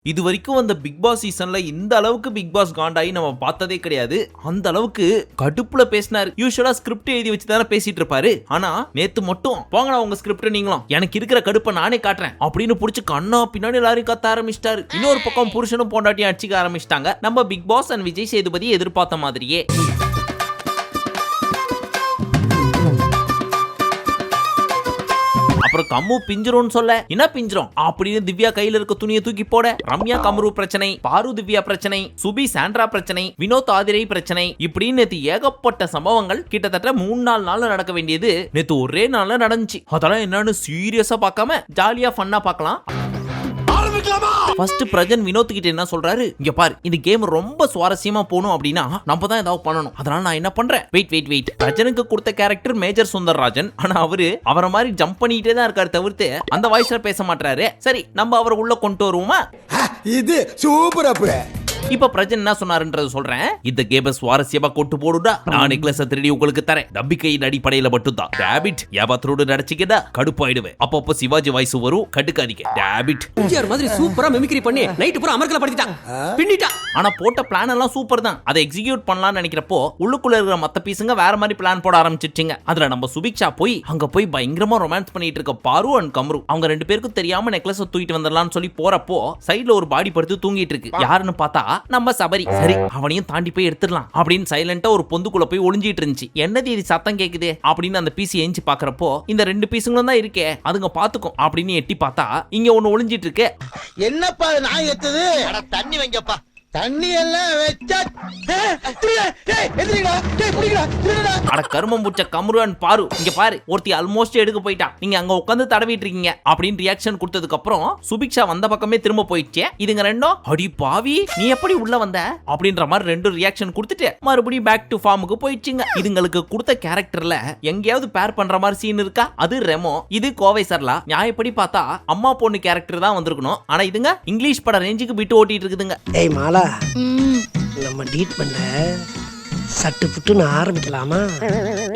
இது வரைக்கும் அந்த பிக் பாஸ் சீசன்ல இந்த அளவுக்கு பிக் பாஸ் காண்டாயி நம்ம பார்த்ததே கிடையாது. அந்த அளவுக்கு கடுப்புல பேசினாரு. யூசுவலா ஸ்கிரிப்ட் எழுதி வச்சு தானே பேசிட்டு இருப்பாரு. ஆனா நேத்து மட்டும் போங்கடா உங்க ஸ்கிரிப்ட் நீங்களும், எனக்கு இருக்கிற கடுப்பை நானே காட்டுறேன் அப்படின்னு புடிச்சு கண்ணா பின்னாடி எல்லாரும் கத்த ஆரம்பிச்சிட்டாரு. இன்னொரு பக்கம் புருஷனும் பொண்டாட்டியும் அடிச்சுக்க ஆரம்பிச்சிட்டாங்க. நம்ம big boss and Vijay Sethupathi எதிர்பார்த்த மாதிரியே. அப்புறம் கம்மு பிஞ்சிரும் சொல்ல என்ன பிஞ்சிரும் அப்படின்னு திவ்யா கையில இருக்க துணியை தூக்கி போட, ரம்யா கமரு பிரச்சனை, பாரு திவ்யா பிரச்சனை, சுபி சாண்ட்ரா பிரச்சனை, வினோத் ஆதிரை பிரச்சனை, இப்படின்னு நேத்து ஏகப்பட்ட சம்பவங்கள் கிட்டத்தட்ட 3-4 நாள்ல நடக்க வேண்டியது நேத்து ஒரே நாள்ல நடந்துச்சு. அதெல்லாம் என்னன்னு சீரியஸா பார்க்காம ஜாலியா ஃபன்னா பார்க்கலாம். ஃபர்ஸ்ட் பிரஜன் வினோத் கிட்ட என்ன சொல்றாரு, இங்க பாரு இந்த கேம் ரொம்ப சுவாரஸ்யமா போணும் அப்படின்னா நம்ம தான் ஏதாவது பண்ணணும். அதனால நான் என்ன பண்றேன், வெயிட் பிரஜனுக்கு கொடுத்த கேரக்டர் மேஜர் சுந்தர்ராஜன். ஆனா அவரை மாதிரி ஜம்ப் பண்ணிட்டே தான் இருக்காரு தவிர்த்து அந்த வாய்ஸ்ல பேச மாட்டாரு. சரி நம்ம அவரை உள்ள கொண்டு வருவோமா? இது சூப்பர். அப்ப இப்ப பிரஜன் என்ன சொன்னாருன்றது சொல்றேன். இந்த கேம சுவாரஸ்யமா கொண்டு போடுடா, நான் நெக்லஸ் திருடி உங்களுக்கு தரேன், நம்பிக்கையின் அடிப்படையில மட்டும்தான். டேபிட் ஏபாத்ரோடு நடிச்சிக்கடா கடுப்பாயிடுவேன். அப்பப்போ சிவாஜி வாய்ஸ் வரும், கடுக்காதீங்க. டேபிட் மாதிரி சூப்பரா மிமிக்ரி பண்ணி நைட் பூரா அமர்க்கல படுத்திட்டான், பின்னிட்டா. ஆனா போட்ட பிளான் எல்லாம் சூப்பர் தான். அதை எக்ஸிக்யூட் பண்ணலாம்னு நினைக்கிறப்போ உள்ளுக்குள்ள இருக்கிற மத்த பீஸுங்க வேற மாதிரி பிளான் போட ஆரம்பிச்சிட்டீங்க. அதுல நம்ம சுபிக்ஷா அங்க போய் பயங்கரமா ரொமான்ஸ் பண்ணிட்டு இருக்க பாரு அண்ட் கமரு அவங்க 2 பேருக்கும் தெரியாம நெக்லஸ் தூக்கிட்டு வந்துடலாம்னு சொல்லி போறப்போ சைடுல ஒரு பாடி படுத்து தூங்கிட்டு இருக்கு. யாருன்னு பார்த்தா நம்ம சபரி. சரி அவனையும் தாண்டி போய் எடுத்துடலாம் அப்படின்னு சைலண்டா ஒரு பொந்துக்குள்ள போய் ஒளிஞ்சிட்டு இருந்துச்சு. என்னது இது சத்தம் கேக்குது அப்படின்னு அந்த பீஸ் ஏஞ்சி பாக்குறப்போ இந்த 2 பீஸுங்களும் தான் இருக்கே, அதுங்க பாத்துக்கும் அப்படின்னு எட்டி பார்த்தா இங்க ஒண்ணு ஒளிஞ்சிட்டு இருக்கு. என்னப்பா நான் எத்தது தண்ணி வைங்கப்பா, தண்ணி எல்லாம் வச்சா அட கர்மம் புடிச்ச கமருன் பாரு, இங்க பாரு ஒருத்தி ஆல்மோஸ்ட் எடுக்க போயிட்டான், நீங்க அங்க உட்கார்ந்து தடவிட்டு இருக்கீங்க அப்படின்னு ரியாக்ஷன் கொடுத்ததுக்கு அப்புறம் சுபிக்ஷா வந்த பக்கமே திரும்ப போயிடுச்சு. இதுங்க ரெண்டும் அடி பாவி நீ எப்படி உள்ள வந்த அப்படின்ற மாதிரி 2 ரியாக்ஷன் கொடுத்துட்டு மறுபடியும் பேக் டு ஃபார்முக்கு போயிடுச்சுங்க. இதுங்களுக்கு கொடுத்த கேரக்டர்ல எங்கேயாவது பேர் பண்ற மாதிரி சீன் இருக்கா? அது ரெமோ, இது கோவை சர்லா. நியாயப்படி பார்த்தா அம்மா பொண்ணு கேரக்டர் தான் வந்திருக்கணும். ஆனா இதுங்க இங்கிலீஷ் பட ரேஞ்சுக்கு பிட்டு ஓட்டிட்டு இருக்குதுங்க. ஏய் மாலா, நம்ம டீட் பண்ண சட்டு புட்டுன்னு ஆரம்பிக்கலாமா?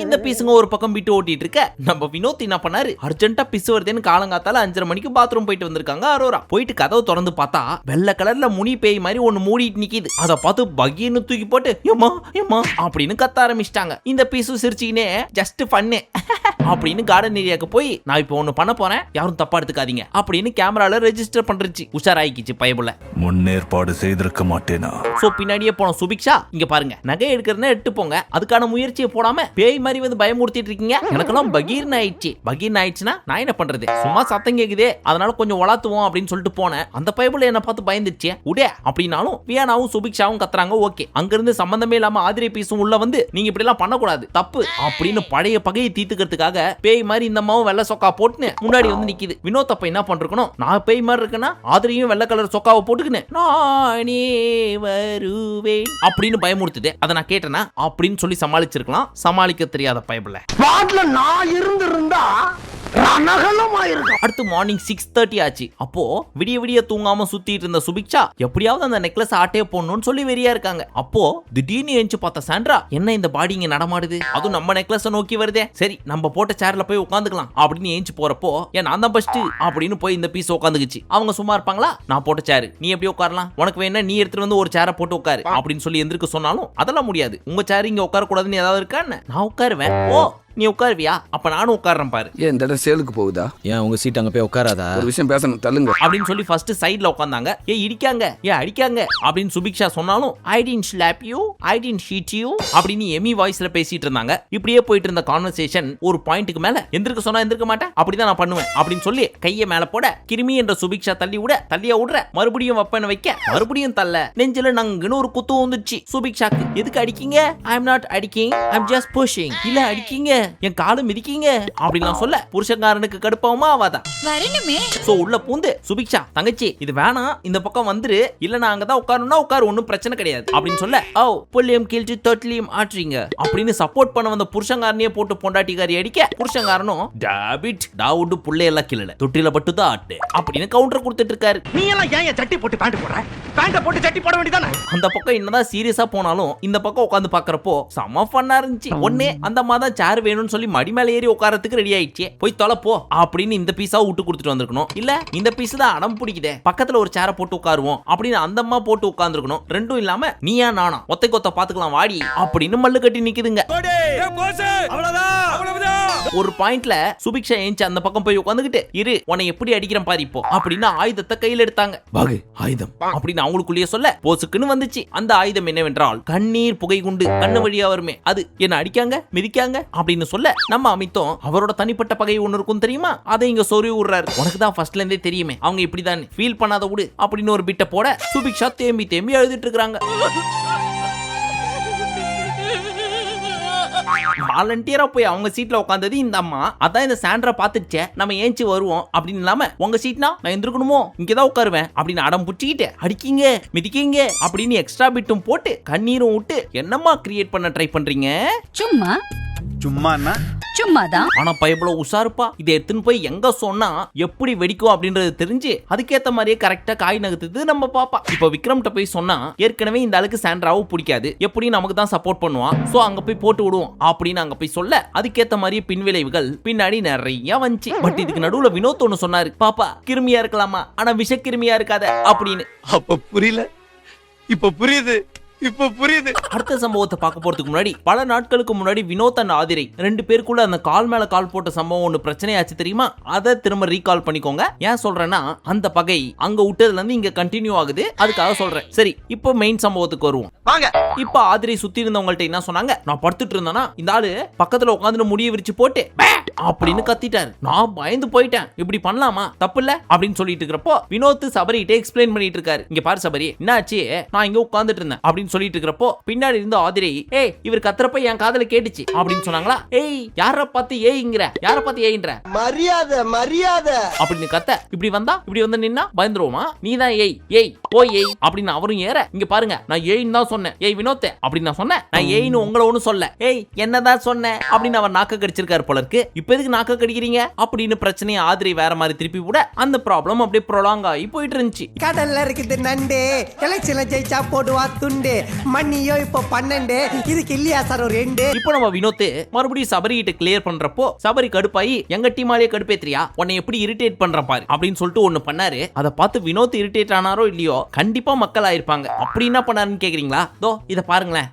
இந்த பீஸுங்க ஒரு பக்கம் விட்டு ஓட்டிட்டு இருக்க, நம்ம வினோத் என்ன பண்ணாரு, அர்ஜென்ட்டா பிசு வருதுன்னு காலங்காத்தால 5:30 மணிக்கு பாத்ரூம் போயிட்டு வந்திருக்காங்க அரோரா. போயிட்டு கதவு திறந்து பார்த்தா வெள்ளை கலர்ல முனி பேய் மாதிரி ஒண்ணு மூடிட்டு நிக்குது. அதை பார்த்து பகின்னு தூக்கி போட்டு ஏமா ஏமா அப்படின்னு கத்த ஆரம்பிச்சிட்டாங்க. இந்த பீஸு சிரிச்சிக்கினே ஜஸ்ட் ஃபன்னு அப்படின்னு கார்டன் ஏரியாக்கு போய் நான் இப்போ ஒண்ணு பண்ண போறேன், யாரும் தப்பா எடுத்துக்காதீங்க அப்படின்னு கேமரால ரெஜிஸ்டர் பண்றச்சு. உஷாராயிக்கிச்சு பயபுல. முன்னேற்பாடு செய்திருக்க மாட்டேனா? சோ பின்னாடியே போன சுபிக்ஷா, இங்க பாருங்க நகை எடுக்கிறதுன்னு எட்டு போங்க, அதுக்கான முயற்சியை போடாம பேய் மாதிரி வந்து பயமுறுத்திட்டு இருக்கீங்க. எனக்கெல்லாம் பகீர்னு ஆயிடுச்சு. பகீர்னு ஆயிடுச்சுன்னா நான் என்ன பண்றது, சும்மா சத்தம் கேக்குதே அதனால கொஞ்சம் வளர்த்துவோம் அப்படின்னு சொல்லிட்டு போனேன். அந்த பயபுல என்ன பார்த்து பயந்துச்சு உடே அப்படின்னாலும் வியானாவும் சுபிக்ஷாவும் கத்துறாங்க. ஓகே, அங்க இருந்து சம்பந்தமே இல்லாம ஆதிரை பீஸும் உள்ள வந்து நீங்க இப்படி எல்லாம் பண்ணக்கூடாது தப்பு அப்படின்னு பழைய பகையை தீர்த்துக்கிறதுக்காக பேய் மாதிரி இந்த அம்மாவும் வெள்ளை சொக்கா போட்டுன்னு முன்னாடி வந்து நிக்குது. வினோத் அப்ப என்ன பண்றணும், நான் பேய் மாதிரி இருக்கேன்னா ஆதிரையும் வெள்ளை கலர் சொக்காவை போட்டுக்கின்னு நானே வருவேன் அப்படின்னு பயமுறுத்துது. அதை நான் கேட்டேனா அப்படின்னு சொல்லி சமாளிச்சிருக்கலாம். சமாளிக்க தெரியாத பயபுல. நான் இருந்திருந்தா அடுத்து மார்னிங் 6:30 ஆச்சு. அப்போ விடிய விடிய தூங்காம சுத்திட்டு இருந்த சுபிக்ஷா எப்படியாவது அந்த நெக்லஸ் ஆட்டையே போடணும்னு சொல்லி வெறியா இருக்காங்க. அப்போ திடீர்னு எஞ்சி பார்த்த சாண்ட்ரா, என்ன இந்த பாடி இங்க நடமாடுது, அதுவும் நம்ம நெக்லஸ் நோக்கி வருதே, சரி நம்ம போட்ட சேர்ல போய் உட்காந்துக்கலாம் அப்படின்னு ஏஞ்சி போறப்போ ஏன் நான் தான் ஃபர்ஸ்ட் அப்படின்னு போய் இந்த பீஸ் உட்காந்துக்குச்சு. அவங்க சும்மா இருப்பாங்களா, நான் போட்ட சேரு நீ எப்படி உட்காரலாம், உனக்கு வேணா நீ எடுத்துட்டு வந்து ஒரு சேரை போட்டு உட்காரு அப்படின்னு சொல்லி எந்திருக்க சொன்னாலும் அதெல்லாம் முடியாது. உங்க சேரு இங்க உட்கார கூடாதுன்னு ஏதாவது இருக்கான்னு நான் உட்காருவேன். ஓ நீ உட்காருவியா, அப்ப நானும் உட்கார்றேன் பாரு. ஏன் இந்த இடம் சேலுக்கு போகுதா? ஏன் உங்க சீட் அங்க போய் உட்காராதா? ஒரு விஷயம் பேசணும், தள்ளுங்க அப்படின்னு சொல்லி ஃபர்ஸ்ட் சைடுல உட்கார்ந்தாங்க. ஏ இடிக்காங்க, ஏ அடிக்காங்க அப்படின்னு சுபிக்ஷா சொன்னாலும் I did slab you, I did hit you அப்படின்னு எமி வாய்ஸ்ல பேசிட்டு இருந்தாங்க. இப்படியே போயிட்டு இருந்த கான்வர்சேஷன் ஒரு பாயிண்ட்க்கு மேல எந்திருக்க சொன்னா எந்திருக்க மாட்டேன், அப்படிதான் நான் பண்ணுவேன் அப்படின்னு சொல்லி கையை மேல போட கிருமி என்ற சுபிக்ஷா தள்ளியா விடுற, மறுபடியும் வப்பன வைக்க மறுபடியும் தள்ள, நெஞ்சில நங்குன்னு ஒரு குத்து வந்துச்சு சுபிக்ஷாக்கு. எதுக்கு அடிக்கீங்க, ஐ அம் நாட் அடிக்கிங், ஐ அம் ஜஸ்ட் புஷிங். இல்ல அடிக்கீங்க, என் காலை மிதிக்கீங்க அப்படிலாம் சொல்ல புருஷன்காரனுக்கு கடுப்பாவுமா ஆவாதா? வரணுமே. சோ உள்ள பூந்து சுபிக்ஷா, தங்கச்சி இது வேணாம், இந்த பக்கம் வந்துரு, இல்ல நான் அங்கதான் உட்காரணும்னா உட்காரு, ஒன்னும் பிரச்சனை கிடையாது அப்படின்னு சொல்ல ஓ புள்ளியம் கிழிச்சு தொட்டிலியும் ஆட்டுறீங்க அப்படின்னு சப்போர்ட் பண்ண வந்த புருஷன்காரனையே போட்டு பொண்டாட்டிக்காரி அடிக்க புருஷன்காரனும் டேபிட் டாவுட் புள்ளை எல்லாம் கிளல தொட்டில பட்டுதான் ஆட்டு அப்படின்னு கவுண்டர் கொடுத்துட்டு இருக்காரு. நீ எல்லாம் ஏன் சட்டி போட்டு பேண்ட் போடுற, பேண்ட போட்டு சட்டி போட வேண்டியதானே? அந்த பக்கம் என்னதான் சீரியஸா போனாலும் இந்த பக்கம் உட்காந்து பாக்குறப்போ செம ஃபன்னா இருந்துச்சு. ஒண்ணே அந்த அம்மா தான் சேர் வேணும்னு சொல்லி மடி மேல ஏறி உட்காரத்துக்கு ரெடி ஆயிடுச்சு. போய் தொலை போ அப்படின்னு இந்த பீஸா விட்டு கொடுத்துட்டு வந்திருக்கணும். இல்ல இந்த பீஸ் தான் அடம் பிடிக்குதே, பக்கத்துல ஒரு சேரை போட்டு உட்காருவோம் அப்படின்னு அந்த அம்மா போட்டு உட்கார்ந்துருக்கணும். ரெண்டும் இல்லாம நீயா நானா ஒத்தை கொத்த பாத்துக்கலாம் வாடி அப்படின்னு மல்லு கட்டி நிக்குதுங்க. ஒரு பாயிண்ட்ல சுபிக்ஷா ஏஞ்சி அந்த பக்கம் போய் உட்காந்துக்கிட்டு இரு உன்னை எப்படி அடிக்கிறேன் பாரு இப்போ அப்படின்னு ஆயுதத்தை கையில எடுத்தாங்க. வாகு ஆயுதம் அப்படின்னு அவங்களுக்குள்ளேயே சொல்ல போசுக்குன்னு வந்துச்சு. அந்த ஆயுதம் என்னவென்றால் கண்ணீர் புகை குண்டு, கண்ணு வழியா வருமே அது. என்ன அடிக்காங்க மிதிக்காங்க அப்படின்னு சொல்ல நம்ம அமித்தும் அவரோட தனிப்பட்ட பகை ஒண்ணு இருக்கும் தெரியுமா, அதை இங்க சொருவி விடுறாரு. உனக்கு தான் ஃபர்ஸ்ட்ல இருந்தே தெரியுமே அவங்க இப்படிதான், ஃபீல் பண்ணாத விடு அப்படின்னு ஒரு பிட்ட போட சுபிக்ஷா தேம்பி தேம்பி எழுதிட்டு இருக்காங்க. வாலண்டியரா போய் அவங்க சீட்ல உட்கார்ந்தது இந்த அம்மா. அதான் இந்த சாண்ட்ரா பாத்துச்சே நம்ம ஏஞ்சி வருவோம் அப்படின்னு இல்லாம உங்க சீட்னா நான் எந்திருக்கணுமோ இங்கதான் உட்காருவேன் அப்படின்னு அடம் புடிச்சிக்கிட்டு அடிக்கீங்க மிதிக்கீங்க அப்படின்னு எக்ஸ்ட்ரா பிட்டும் போட்டு கண்ணீரும் விட்டு என்னம்மா கிரியேட் பண்ண ட்ரை பண்றீங்க? சும்மாதான். ஆனா பயபுல உஷாருப்பா, இதை எடுத்துன்னு போய் எங்க சொன்னா எப்படி வெடிக்கும் அப்படின்றது தெரிஞ்சு அதுக்கேத்த மாதிரியே கரெக்டா காய் நகர்த்துது நம்ம பாப்பா. இப்ப விக்ரம்கிட்ட போய் சொன்னா ஏற்கனவே இந்த ஆளுக்கு சாண்ட்ராவும் பிடிக்காது, எப்படியும் நமக்கு தான் சப்போர்ட் பண்ணுவான், சோ அங்க போய் போட்டு விடுவோம் அப்படின்னு அங்க போய் சொல்ல அதுக்கேத்த மாதிரியே பின்விளைவுகள் பின்னாடி நிறைய வந்துச்சு. பட் இதுக்கு நடுவுல வினோத் ஒண்ணு சொன்னாரு, பாப்பா கிருமியா இருக்கலாமா ஆனா விஷ கிருமியா இருக்காத அப்படின்னு. அப்ப புரியல, இப்ப புரியுது. அடுத்த சம்பவத்தை பார்க்க போறதுக்கு முன்னாடி பல நாட்களுக்கு முன்னாடி வினோத் அண்ட் ஆதிரை ரெண்டு பேருக்குள்ள அந்த கால் மேல கால் போட்ட சம்பவம் ஒண்ணு பிரச்சனையாச்சு தெரியுமா, அதை திரும்ப ரீகால் பண்ணிக்கோங்க. ஏன் சொல்றேன்னா அந்த பகை அங்க விட்டதுல இருந்து இங்க கண்டினியூ ஆகுது, அதுக்காக சொல்றேன். சரி இப்போ மெயின் சம்பவத்துக்கு வருவோம். இப்ப ஆதிரை சுத்தி இருந்தவங்கள்ட்ட என்ன சொன்னாங்க, நான் படுத்துட்டு இருந்தேன்னா இந்த ஆளு பக்கத்துல உட்காந்து முடிய விரிச்சு போட்டு அப்படின்னு கத்திட்டாரு. நான் பயந்து போயிட்டேன், இப்படி பண்ணலாமா தப்பு இல்ல அப்படின்னு சொல்லிட்டு இருக்கிறப்போ வினோத் சபரிகிட்ட எக்ஸ்பிளைன் பண்ணிட்டு இருக்காரு. இங்க பாரு சபரி என்னாச்சு, நான் இங்க உட்கார்ந்துட்டு இருந்தேன் அப்படின்னு சொல்லிட்டு இருக்கிறப்போ பின்னாடி இருந்து ஆதிரை ஏய் இவர் கத்துறப்ப என் காதுல கேட்டுச்சு அப்படின்னு சொன்னாங்களா. ஏய் யார பார்த்து ஏய்ங்கற, யார பார்த்து ஏய்ன்ற, மரியாதை அப்படின்னு கத்த இப்படி வந்து நின்னா பயந்துருவோமா, நீதான் ஏய் ஏய் போய் ஏய் அப்படின்னு அவரும் ஏற. இங்க பாருங்க நான் ஏய்ன்னு தான் சொன்னேன், ஏய் வினோத் அப்படின்னு நான் சொன்னேன், நான் ஏய்ன்னு உங்களை ஒண்ணு சொல்ல, ஏய் என்னதான் சொன்னேன் அப்படின்னு அவர் நாக்க கடிச்சிருக்காரு போல இருக்கு. இப்ப எதுக்கு நாக்க கடிக்கிறீங்க அப்படின்னு பிரச்சனையை ஆதிரை வேற மாதிரி திருப்பி விட அந்த ப்ராப்ளம் அப்படியே ப்ரொலாங் ஆகி போயிட்டு இருந்துச்சு. கடல்ல இருக்குது நண்டு, எலெக்ஷன்ல ஜெயிச்சா போடுவா துண்டு, மண்ணியோ இப்போ 12, இதுக்கு இல்லையா சார் ஒரு 2. இப்போ நம்ம வினோத் மறுபடியும் சபரி கிட்ட கிளியர் பண்றப்போ சபரி கடுப்பாயி எங்க டீமாலே கடுப்பேத்திரியா உன்னை எப்படி இரிட்டேட் பண்ற பாரு அப்படின்னு சொல்லிட்டு ஒண்ணு பண்ணாரு. அதை பார்த்து வினோத் இரிட்டேட் ஆனாரோ இல்லையோ கண்டிப்பா மக்கள் ஆயிருப்பாங்க. அப்படி என்ன பண்ணாருன்னு கேக்குறீங்களா, தோ இத பாருங்களேன்.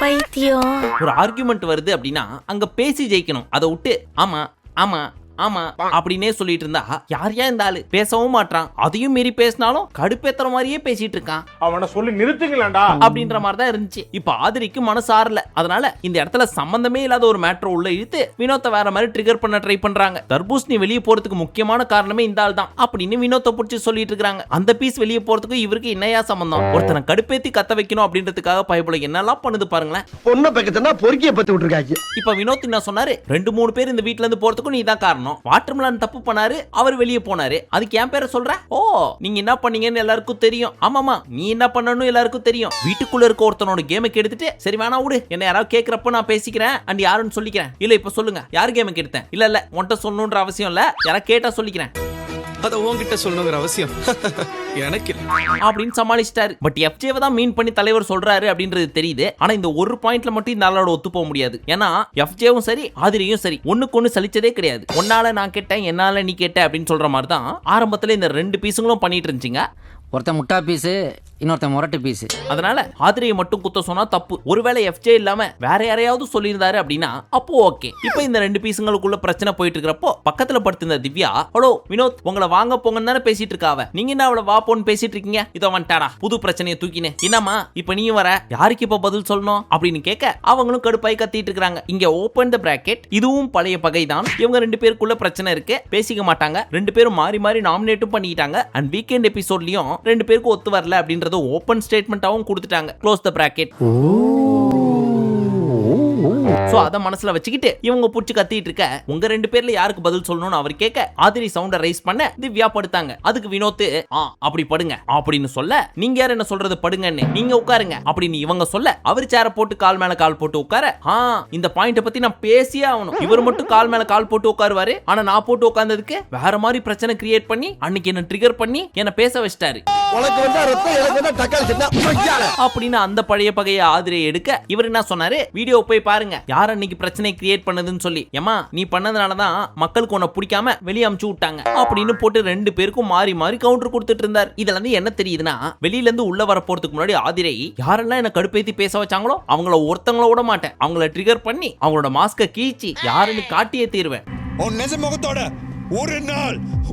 பைத்தியம். ஒரு ஆர்குமெண்ட் வருது அப்படின்னா அங்க பேசி ஜெயிக்கணும், அதை விட்டு ஆமா ஆமா ஆமா அப்படின்னே சொல்லிட்டு இருந்தா யார் இந்த ஆளு பேசவும் மாட்டான், அதையும் மீறி பேசினாலும் கடுப்பேத்துற மாதிரியே பேசிட்டு இருக்கான், அவனை சொல்லி நிறுத்துங்களா அப்படின்ற மாதிரி தான் இருந்துச்சு. இப்ப ஆதிரிக்கு மனசு ஆறல, அதனால இந்த இடத்துல சம்பந்தமே இல்லாத ஒரு மேட்டர் உள்ள இழுத்து வினோத்தை வேற மாதிரி ட்ரிகர் பண்ண ட்ரை பண்றாங்க. தர்பூசணி வெளியே போறதுக்கு முக்கியமான காரணமே இந்த ஆள் தான் அப்படின்னு வினோத்தை பிடிச்சி சொல்லிட்டு இருக்காங்க. அந்த பீஸ் வெளியே போறதுக்கு இவருக்கு என்னையா சம்பந்தம், ஒருத்தனை கடுப்பேத்தி கத்த வைக்கணும் அப்படின்றதுக்காக பயப்பட என்னெல்லாம் பண்ணுது பாருங்களேன். பொண்ணை பக்கத்துனா பொறுக்கிய பத்தி விட்டுருக்காச்சு. இப்ப வினோத் என்ன சொன்னாரு, 2-3 பேர் இந்த வீட்ல இருந்து போறதுக்கும் நீ தான் காரணம், வாட்டர்மெலன் தப்பு பண்ணாரு அவர் வெளியே போனாரு, அதுக்கு என் பேரை சொல்ற, ஓ நீங்க என்ன பண்ணீங்கன்னு எல்லாருக்கும் தெரியும், ஆமாமா நீ என்ன பண்ணணும் எல்லாருக்கும் தெரியும், வீட்டுக்குள்ள இருக்க ஒருத்தனோட கேமை கெடுத்துட்டு சரி வேணா விடு என்ன யாராவது கேக்குறப்ப நான் பேசிக்கிறேன் அண்ட் யாருன்னு சொல்லிக்கிறேன், இல்ல இப்ப சொல்லுங்க யார் கேமை கெடுத்தேன், இல்ல உன்கிட்ட சொல்லணும்ன்ற அவசியம் இல்ல யாரா கேட்டா சொல்லிக்கிறேன், அத உன்கிட்ட சொல்லணுங்கிற அவசியம் எனக்கு அப்படின்னு சமாளிச்சிட்டாரு. பட் எஃப்ஜேவை தான் மீன் பண்ணி தலைவர் சொல்றாரு அப்படின்றது தெரியுது. ஆனா இந்த ஒரு பாயிண்ட்ல மட்டும் இந்த ஆளோட ஒத்து போக முடியாது. ஏன்னா எஃப்ஜேவும் சரி ஆதிரியும் சரி ஒண்ணுக்கு ஒண்ணு சலிச்சதே கிடையாது. ஒன்னால நான் கேட்டேன் என்னால நீ கேட்ட அப்படின்னு சொல்ற மாதிரி தான் ஆரம்பத்துல இந்த 2 பீஸுங்களும் பண்ணிட்டு இருந்துச்சுங்க. ஒருத்தன் முட்டா பீஸு, இன்னொருத்தன் முரட்டு பீஸு. அதனால ஆதிரையை மட்டும் குத்த சொன்னா தப்பு. ஒருவேளை எஃப்ஜே இல்லாம வேற யாரையாவது சொல்லியிருந்தாரு அப்படின்னா அப்போ ஓகே. இப்போ இந்த 2 பீஸுங்களுக்குள்ள பிரச்சனை போயிட்டு இருக்கிறப்போ பக்கத்துல படுத்திருந்த திவ்யா, ஹலோ வினோத் உங்களை வாங்க போங்கன்னு தானே பேசிட்டு இருக்காவ, நீங்க என்ன அவளை வா போன்னு பேசிட்டு இருக்கீங்க, இதோ வந்துட்டாடா புது பிரச்சனையை தூக்கினே, என்னமா இப்ப நீயும் வர, யாருக்கு இப்ப பதில் சொல்லணும் அப்படின்னு கேட்க அவங்களும் கடுப்பாய் கத்திட்டு இருக்காங்க. இங்க ஓபன் தி பிராக்கெட், இதுவும் பழைய பகைதான். இவங்க 2 பேருக்குள்ள பிரச்சனை இருக்கு, பேசிக்க மாட்டாங்க, 2 பேரும் மாறி மாறி நாமினேட்டும் பண்ணிட்டாங்க. அண்ட் வீக்கெண்ட் எபிசோட்லயும் 2 பேருக்கு ஒத்து வரல அப்படின்றது ஓபன் ஸ்டேட்மெண்டாவும் கொடுத்துட்டாங்க. Close the bracket. சோ அத மனசுல வச்சுக்கிட்டு இவங்க புடிச்சு கத்திட்டு இருக்க உங்க ரெண்டு பேர்ல யாருக்கு பதில் சொல்லணும்னு அவர் கேட்க ஆதிரி சவுண்ட ரைஸ் பண்ண திவ்யா படுத்தாங்க. அதுக்கு வினோத் அப்படி படுங்க அப்படின்னு சொல்ல நீங்க யார் என்ன சொல்றது படுங்கன்னு நீங்க உட்காருங்க அப்படின்னு இவங்க சொல்ல அவர் சேர போட்டு கால் மேல கால் போட்டு உட்கார இந்த பாயிண்ட பத்தி நான் பேசியே ஆகணும். இவர் மட்டும் கால் மேல கால் போட்டு உட்காருவாரு, ஆனா நான் போட்டு உட்கார்ந்ததுக்கு வேற மாதிரி பிரச்சனை கிரியேட் பண்ணி அன்னைக்கு என்ன ட்ரிகர் பண்ணி என்ன பேச வச்சிட்டாரு. அப்படின்னு அந்த பழைய பகைய ஆதிரை எடுக்க இவர் என்ன சொன்னாரு, வீடியோ போய் பாருங்க யார் அன்னைக்கு பிரச்சனை கிரியேட் பண்ணதுன்னு சொல்லி. ஏமா நீ பண்ணதுனாலதான் மக்களுக்கு உன்னை பிடிக்காம வெளியே அமுச்சு விட்டாங்க அப்படின்னு போட்டு ரெண்டு பேருக்கும் மாறி மாறி கவுண்டர் கொடுத்துட்டு இருந்தார். இதுல இருந்து என்ன தெரியுதுன்னா வெளியில இருந்து உள்ள வர போறதுக்கு முன்னாடி ஆதிரை யாரெல்லாம் என்ன கடுப்பேத்தி பேச வச்சாங்களோ அவங்கள ஒருத்தங்கள விட மாட்டேன், அவங்கள ட்ரிகர் பண்ணி அவங்களோட மாஸ்க கீச்சி யாருன்னு காட்டியே தீர்வேன்.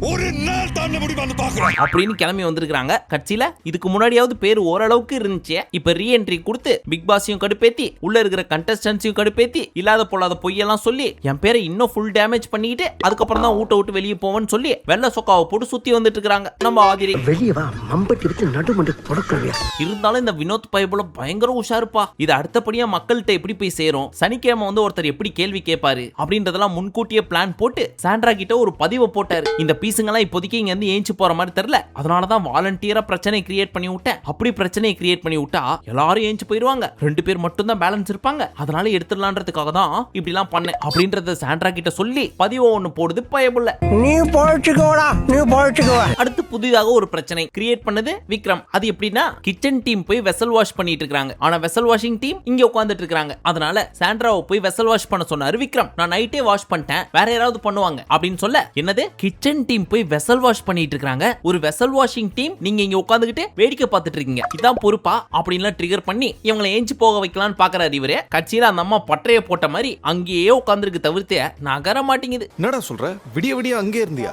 ஒரு நாள் தாண்ட முடியுமான்னு பாக்குறேன் அப்படின்னு கிளம்பி வந்திருக்காங்க. கட்சியில இதுக்கு முன்னாடியாவது பேர் ஓரளவுக்கு இருந்துச்சு, இப்ப ரீஎன்ட்ரி கொடுத்து பிக் பாஸையும் கடுப்பேத்தி உள்ள இருக்கிற கண்டஸ்டன்ஸையும் கடுப்பேத்தி இல்லாத பொல்லாத பொய்யெல்லாம் சொல்லி என் பேரை இன்னும் ஃபுல் டேமேஜ் பண்ணிக்கிட்டு அதுக்கப்புறம் தான் ஊட்ட விட்டு வெளியே போவேன்னு சொல்லி வெள்ள சொக்காவை போட்டு சுத்தி வந்துட்டு இருக்காங்க நம்ம ஆதிரி. வெளியே வா மம்பட்டி எடுத்து நடுமண்டு தொடக்கலையா. இருந்தாலும் இந்த வினோத் பைபிள பயங்கர உஷாருப்பா. இது அடுத்தபடியா மக்கள்கிட்ட எப்படி போய் சேரும், சனிக்கிழமை வந்து ஒருத்தர் எப்படி கேள்வி கேட்பாரு அப்படின்றதெல்லாம் முன்கூட்டியே பிளான் போட்டு சாண்ட்ரா கிட்ட ஒரு பதிவை போட்டாரு. இந்த பீஸுங்கெல்லாம் இப்போதைக்கு இங்க இருந்து ஏஞ்சி போற மாதிரி தெரியல, அதனாலதான் வாலண்டியரா பிரச்சனை கிரியேட் பண்ணி விட்டேன். அப்படி பிரச்சனையை கிரியேட் பண்ணி விட்டா எல்லாரும் ஏஞ்சி போயிருவாங்க, ரெண்டு பேர் மட்டும் தான் பேலன்ஸ் இருப்பாங்க, அதனால எடுத்துடலான்றதுக்காக தான் இப்படி எல்லாம் பண்ணேன் அப்படின்றத சாண்ட்ரா கிட்ட சொல்லி பதிவு ஒண்ணு போடுது பயமுள்ள. நீ போயிட்டுக்கோடா, நீ போயிட்டுக்கோ. அடுத்து புதிதாக ஒரு பிரச்சனை கிரியேட் பண்ணது விக்ரம். அது எப்படின்னா கிச்சன் டீம் போய் வெசல் வாஷ் பண்ணிட்டு இருக்காங்க, ஆனா வெசல் வாஷிங் டீம் இங்க உட்கார்ந்துட்டு இருக்காங்க. அதனால சாண்ட்ராவை போய் வெசல் வாஷ் பண்ண சொன்னாரு விக்ரம். நான் நைட்டே வாஷ் பண்ணிட்டேன், வேற யாராவது பண்ணுவாங்க அப்படின்னு சொல்ல என்னது கிச்சன் டீம் போய் வெசல் வாஷ் பண்ணிட்டு இருக்காங்க, ஒரு வெசல் வாஷிங் டீம் நீங்க இங்க உட்கார்ந்துகிட்டு வேடிக்கை பார்த்துட்டு இருக்கீங்க, இதான் பொறுப்பா அப்படின்னு ட்ரிகர் பண்ணி இவங்களை ஏஞ்சி போக வைக்கலாம்னு பாக்குறாரு இவரே. கட்சியில அந்த அம்மா பட்டைய போட்ட மாதிரி அங்கேயே உட்கார்ந்துருக்கு தவிர்த்து நகர மாட்டேங்குது. என்னடா சொல்ற, விடிய விடிய அங்கே இருந்தியா?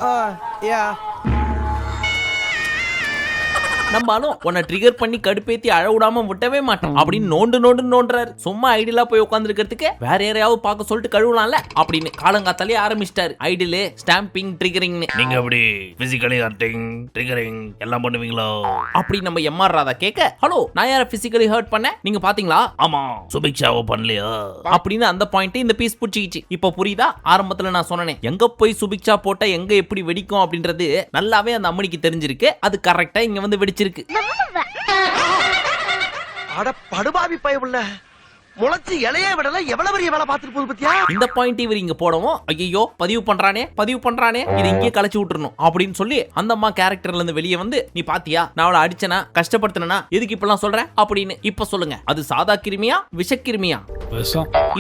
நம்மளும் உன்னை ட்ரிகர் பண்ணி கடுப்பேத்தி அழ விடாம விட்டவே மாட்டோம் அப்படின்னு நோண்டுறாரு. சும்மா ஐடியலா போய் உட்கார்ந்துருக்கிறதுக்கு வேற யாரையாவது பார்க்க சொல்லிட்டு கழுவலாம்ல அப்படின்னு காலங்காத்தாலே ஆரம்பிச்சிட்டாரு. ஐடியலு ஸ்டாம்பிங் ட்ரிகரிங். நீங்க அப்படி பிசிக்கலி ஹர்ட்டிங் ட்ரிகரிங் எல்லாம் பண்ணுவீங்களோ அப்படி நம்ம எம்ஆர் ராதா கேட்க, ஹலோ நான் யார பிசிக்கலி ஹர்ட் பண்ண நீங்க பாத்தீங்களா? ஆமா சுபிக்ஷாவோ பண்ணலையா அப்படின்னு அந்த பாயிண்ட் இந்த பீஸ் புடிச்சிக்கிச்சு. இப்ப புரியுதா? ஆரம்பத்துல நான் சொன்னேன் எங்க போய் சுபிக்ஷா போட்டா எங்க எப்படி வெடிக்கும் அப்படின்றது நல்லாவே அந்த அம்மனிக்கு தெரிஞ்சிருக்கு. அது கரெக்டா இங்க வந்து வெடிச்சிருக்கு. அட படுபாவி பயமுள்ள முளைச்சு இலைய விடல எவ்வளவு பெரிய வேலை பார்த்துட்டு போகுது பத்தியா. இந்த பாயிண்ட் இவர் இங்க போடவும் ஐயோ பதிவு பண்றானே இதை இங்கே கலைச்சு விட்டுறணும் அப்படின்னு சொல்லி அந்த அம்மா கேரக்டர்ல இருந்து வெளியே வந்து நீ பாத்தியா நான் அவளை அடிச்சனா கஷ்டப்படுத்தினா எதுக்கு இப்பெல்லாம் சொல்ற அப்படின்னு இப்ப சொல்லுங்க, அது சாதா கிருமியா விஷக்கிருமியா?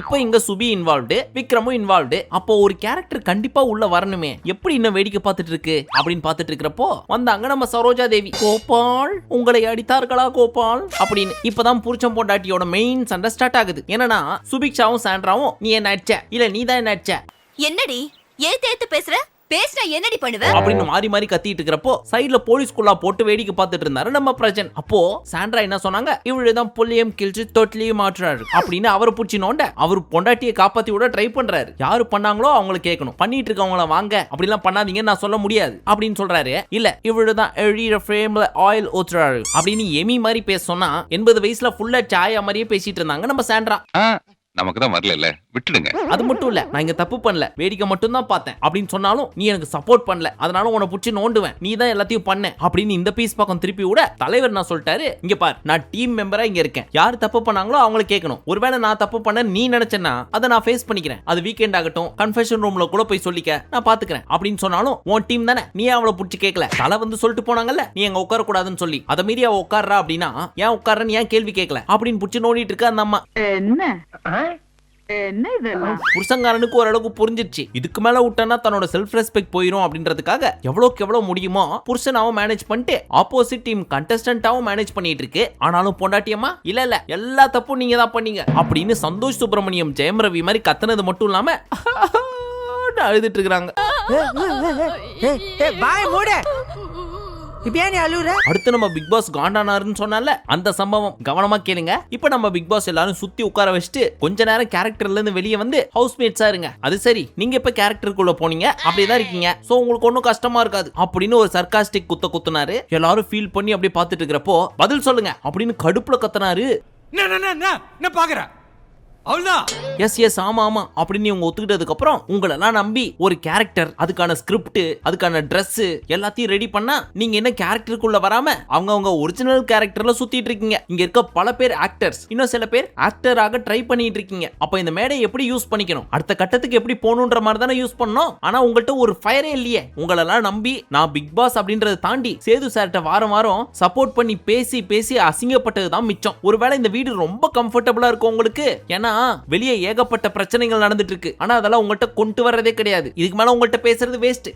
இப்ப இங்க சுபி இன்வால்வ்டு, விக்ரமும் இன்வால்வ்டு. அப்போ ஒரு கேரக்டர் கண்டிப்பா உள்ள வரணுமே, எப்படி இன்னும் வேடிக்கை பார்த்துட்டு இருக்கு அப்படின்னு பார்த்துட்டு இருக்கிறப்போ வந்தாங்க நம்ம சரோஜா தேவி. கோபால் உங்களை அடித்தார்களா கோபால் அப்படின்னு. இப்பதான் புருஷன் பொண்டாட்டியோட மெயின் சண்டை ஸ்டார்ட் ஆகுது. என்னன்னா சுபிக்ஷாவும் சாண்ட்ராவும் நீ என்ன அடிச்ச இல்ல நீ தான் என்ன அடிச்ச, என்னடி ஏத்து பேசுற, பேசினா என்னடி பண்ணுவ அப்படின்னு மாறி மாறி கத்திட்டு இருக்கிறப்போ சைடுல போலீஸ்குள்ளா போட்டு வேடிக்கை பார்த்துட்டு இருந்தாரு நம்ம பிரஜன். அப்போ சாண்ட்ரா என்ன சொன்னாங்க, இவருதான் புள்ளியம் கிழிச்சு தொட்டிலையும் மாற்றுறாரு அப்படின்னு அவரை புடிச்சு நோண்ட அவர் பொண்டாட்டியை காப்பாத்தி விட ட்ரை பண்றாரு. யாரு பண்ணாங்களோ அவங்களை கேட்கணும், பண்ணிட்டு இருக்கவங்கள வாங்க அப்படிலாம் பண்ணாதீங்கன்னு நான் சொல்ல முடியாது அப்படின்னு சொல்றாரு. இல்ல இவருதான் எழிற ஃப்ரேம்ல ஆயில் ஊத்துறாரு அப்படின்னு எமி மாதிரி பேச சொன்னா 80 வயசுல ஃபுல்லா சாயா மாதிரியே பேசிட்டு இருந்தாங்க நம்ம சாண்ட்ரா. நமக்கு தான் வரல விட்டுடுங்க. அது மட்டும் இல்ல நான் இங்க தப்பு பண்ணல, வேடிக்கை மட்டும் தான் பார்த்தேன் அப்படின்னு சொன்னாலும் நீ எனக்கு சப்போர்ட் பண்ணல, அதனால உன்னை புடிச்சு நோண்டுவேன், நீ தான் எல்லாத்தையும் பண்ண அப்படின்னு இந்த பீஸ் பக்கம் திருப்பி விட தலைவர் நான் சொல்லிட்டாரு, இங்க பார் நான் டீம் மெம்பரா இங்க இருக்கேன், யாரு தப்பு பண்ணாங்களோ அவங்கள கேட்கணும், ஒருவேளை நான் தப்பு பண்ண நீ நினைச்சேன்னா அதை நான் ஃபேஸ் பண்ணிக்கிறேன், அது வீக்கெண்ட் ஆகட்டும் கன்ஃபெஷன் ரூம்ல கூட போய் சொல்லிக்க நான் பாத்துக்கிறேன் அப்படின்னு சொன்னாலும் உன் டீம் தானே, நீ அவளை புடிச்சு கேட்கல, தலை வந்து சொல்லிட்டு போனாங்கல்ல நீ அங்க உட்கார கூடாதுன்னு சொல்லி, அதை மீறி அவ உட்கார்றா அப்படின்னா ஏன் உட்காரன்னு ஏன் கேள்வி கேட்கல அப்படின்னு புடிச்சு நோண்டிட்டு இருக்க அந்த அம்மா. புருஷங்காரனுக்கு ஓரளவுக்கு புரிஞ்சிருச்சு, இதுக்கு மேல விட்டனா தன்னோட செல்ஃப் ரெஸ்பெக்ட் போயிடும் அப்படின்றதுக்காக எவ்வளவுக்கு எவ்வளவு முடியுமோ புருஷனாவும் மேனேஜ் பண்ணிட்டு ஆப்போசிட் டீம் கண்டஸ்டன்டாவும் மேனேஜ் பண்ணிட்டு இருக்கு. ஆனாலும் பொண்டாட்டியம்மா இல்ல எல்லா தப்பும் நீங்க தான் பண்ணீங்க அப்படின்னு சந்தோஷ் சுப்பிரமணியம் ஜெயம் ரவி மாதிரி கத்துனது மட்டும் இல்லாம அழுதுட்டு இருக்காங்க. அடுத்து நம்ம பிக் பாஸ் காண்டானாருன்னு சொன்னால அந்த சம்பவம் கவனமா கேளுங்க. இப்ப நம்ம பிக் பாஸ் எல்லாரும் சுத்தி உட்கார வச்சுட்டு கொஞ்ச நேரம் கேரக்டர்ல இருந்து வெளியே வந்து ஹவுஸ்மேட்ஸா இருங்க. அது சரி நீங்க இப்ப கேரக்டருக்குள்ள போனீங்க அப்படியேதான் இருக்கீங்க, சோ உங்களுக்கு ஒன்னும் கஷ்டமா இருக்காது அப்படின்னு ஒரு சர்காஸ்டிக் குத்துனாரு. எல்லாரும் ஃபீல் பண்ணி அப்படியே பார்த்துட்டு இருக்கிறப்போ பதில் சொல்லுங்க அப்படின்னு கடுப்புல கத்துனாரு. நான் பாக்குறேன் அவ்வளவுதான். எஸ் ஆமா ஆமா அப்படின்னு இவங்க ஒத்துக்கிட்டதுக்கு அப்புறம் உங்களெல்லாம் நம்பி ஒரு கேரக்டர், அதுக்கான ஸ்கிரிப்ட், அதுக்கான Dress எல்லாத்தையும் ரெடி பண்ணா நீங்க என்ன கேரக்டருக்குள்ள வராம அவங்க ஒரிஜினல் கேரக்டர்ல சுத்திட்டு இருக்கீங்க. இங்க இருக்க பல பேர் ஆக்டர்ஸ், இன்னும் சில பேர் ஆக்டராக ட்ரை பண்ணிட்டு இருக்கீங்க. அப்ப இந்த மேடை எப்படி யூஸ் பண்ணிக்கணும், அடுத்த கட்டத்துக்கு எப்படி போகணுன்ற மாதிரி தானே யூஸ் பண்ணணும். ஆனா உங்கள்கிட்ட ஒரு ஃபயரே இல்லையே. உங்களெல்லாம் நம்பி நான் பிக் பாஸ் அப்படின்றத தாண்டி சேது சார்ட்ட வாரம் வாரம் சப்போர்ட் பண்ணி பேசி பேசி அசிங்கப்பட்டதுதான் மிச்சம். ஒருவேளை இந்த வீடு ரொம்ப கம்ஃபர்டபுளா இருக்கும் உங்களுக்கு, ஏன்னா வெளியே ஏகப்பட்ட பிரச்சனைகள் நடந்துட்டு இருக்கு. ஆனா அதெல்லாம் உங்கள்கிட்ட கொண்டு வர்றதே கிடையாது. இதுக்கு மேல உங்கள்கிட்ட பேசுறது வேஸ்ட்.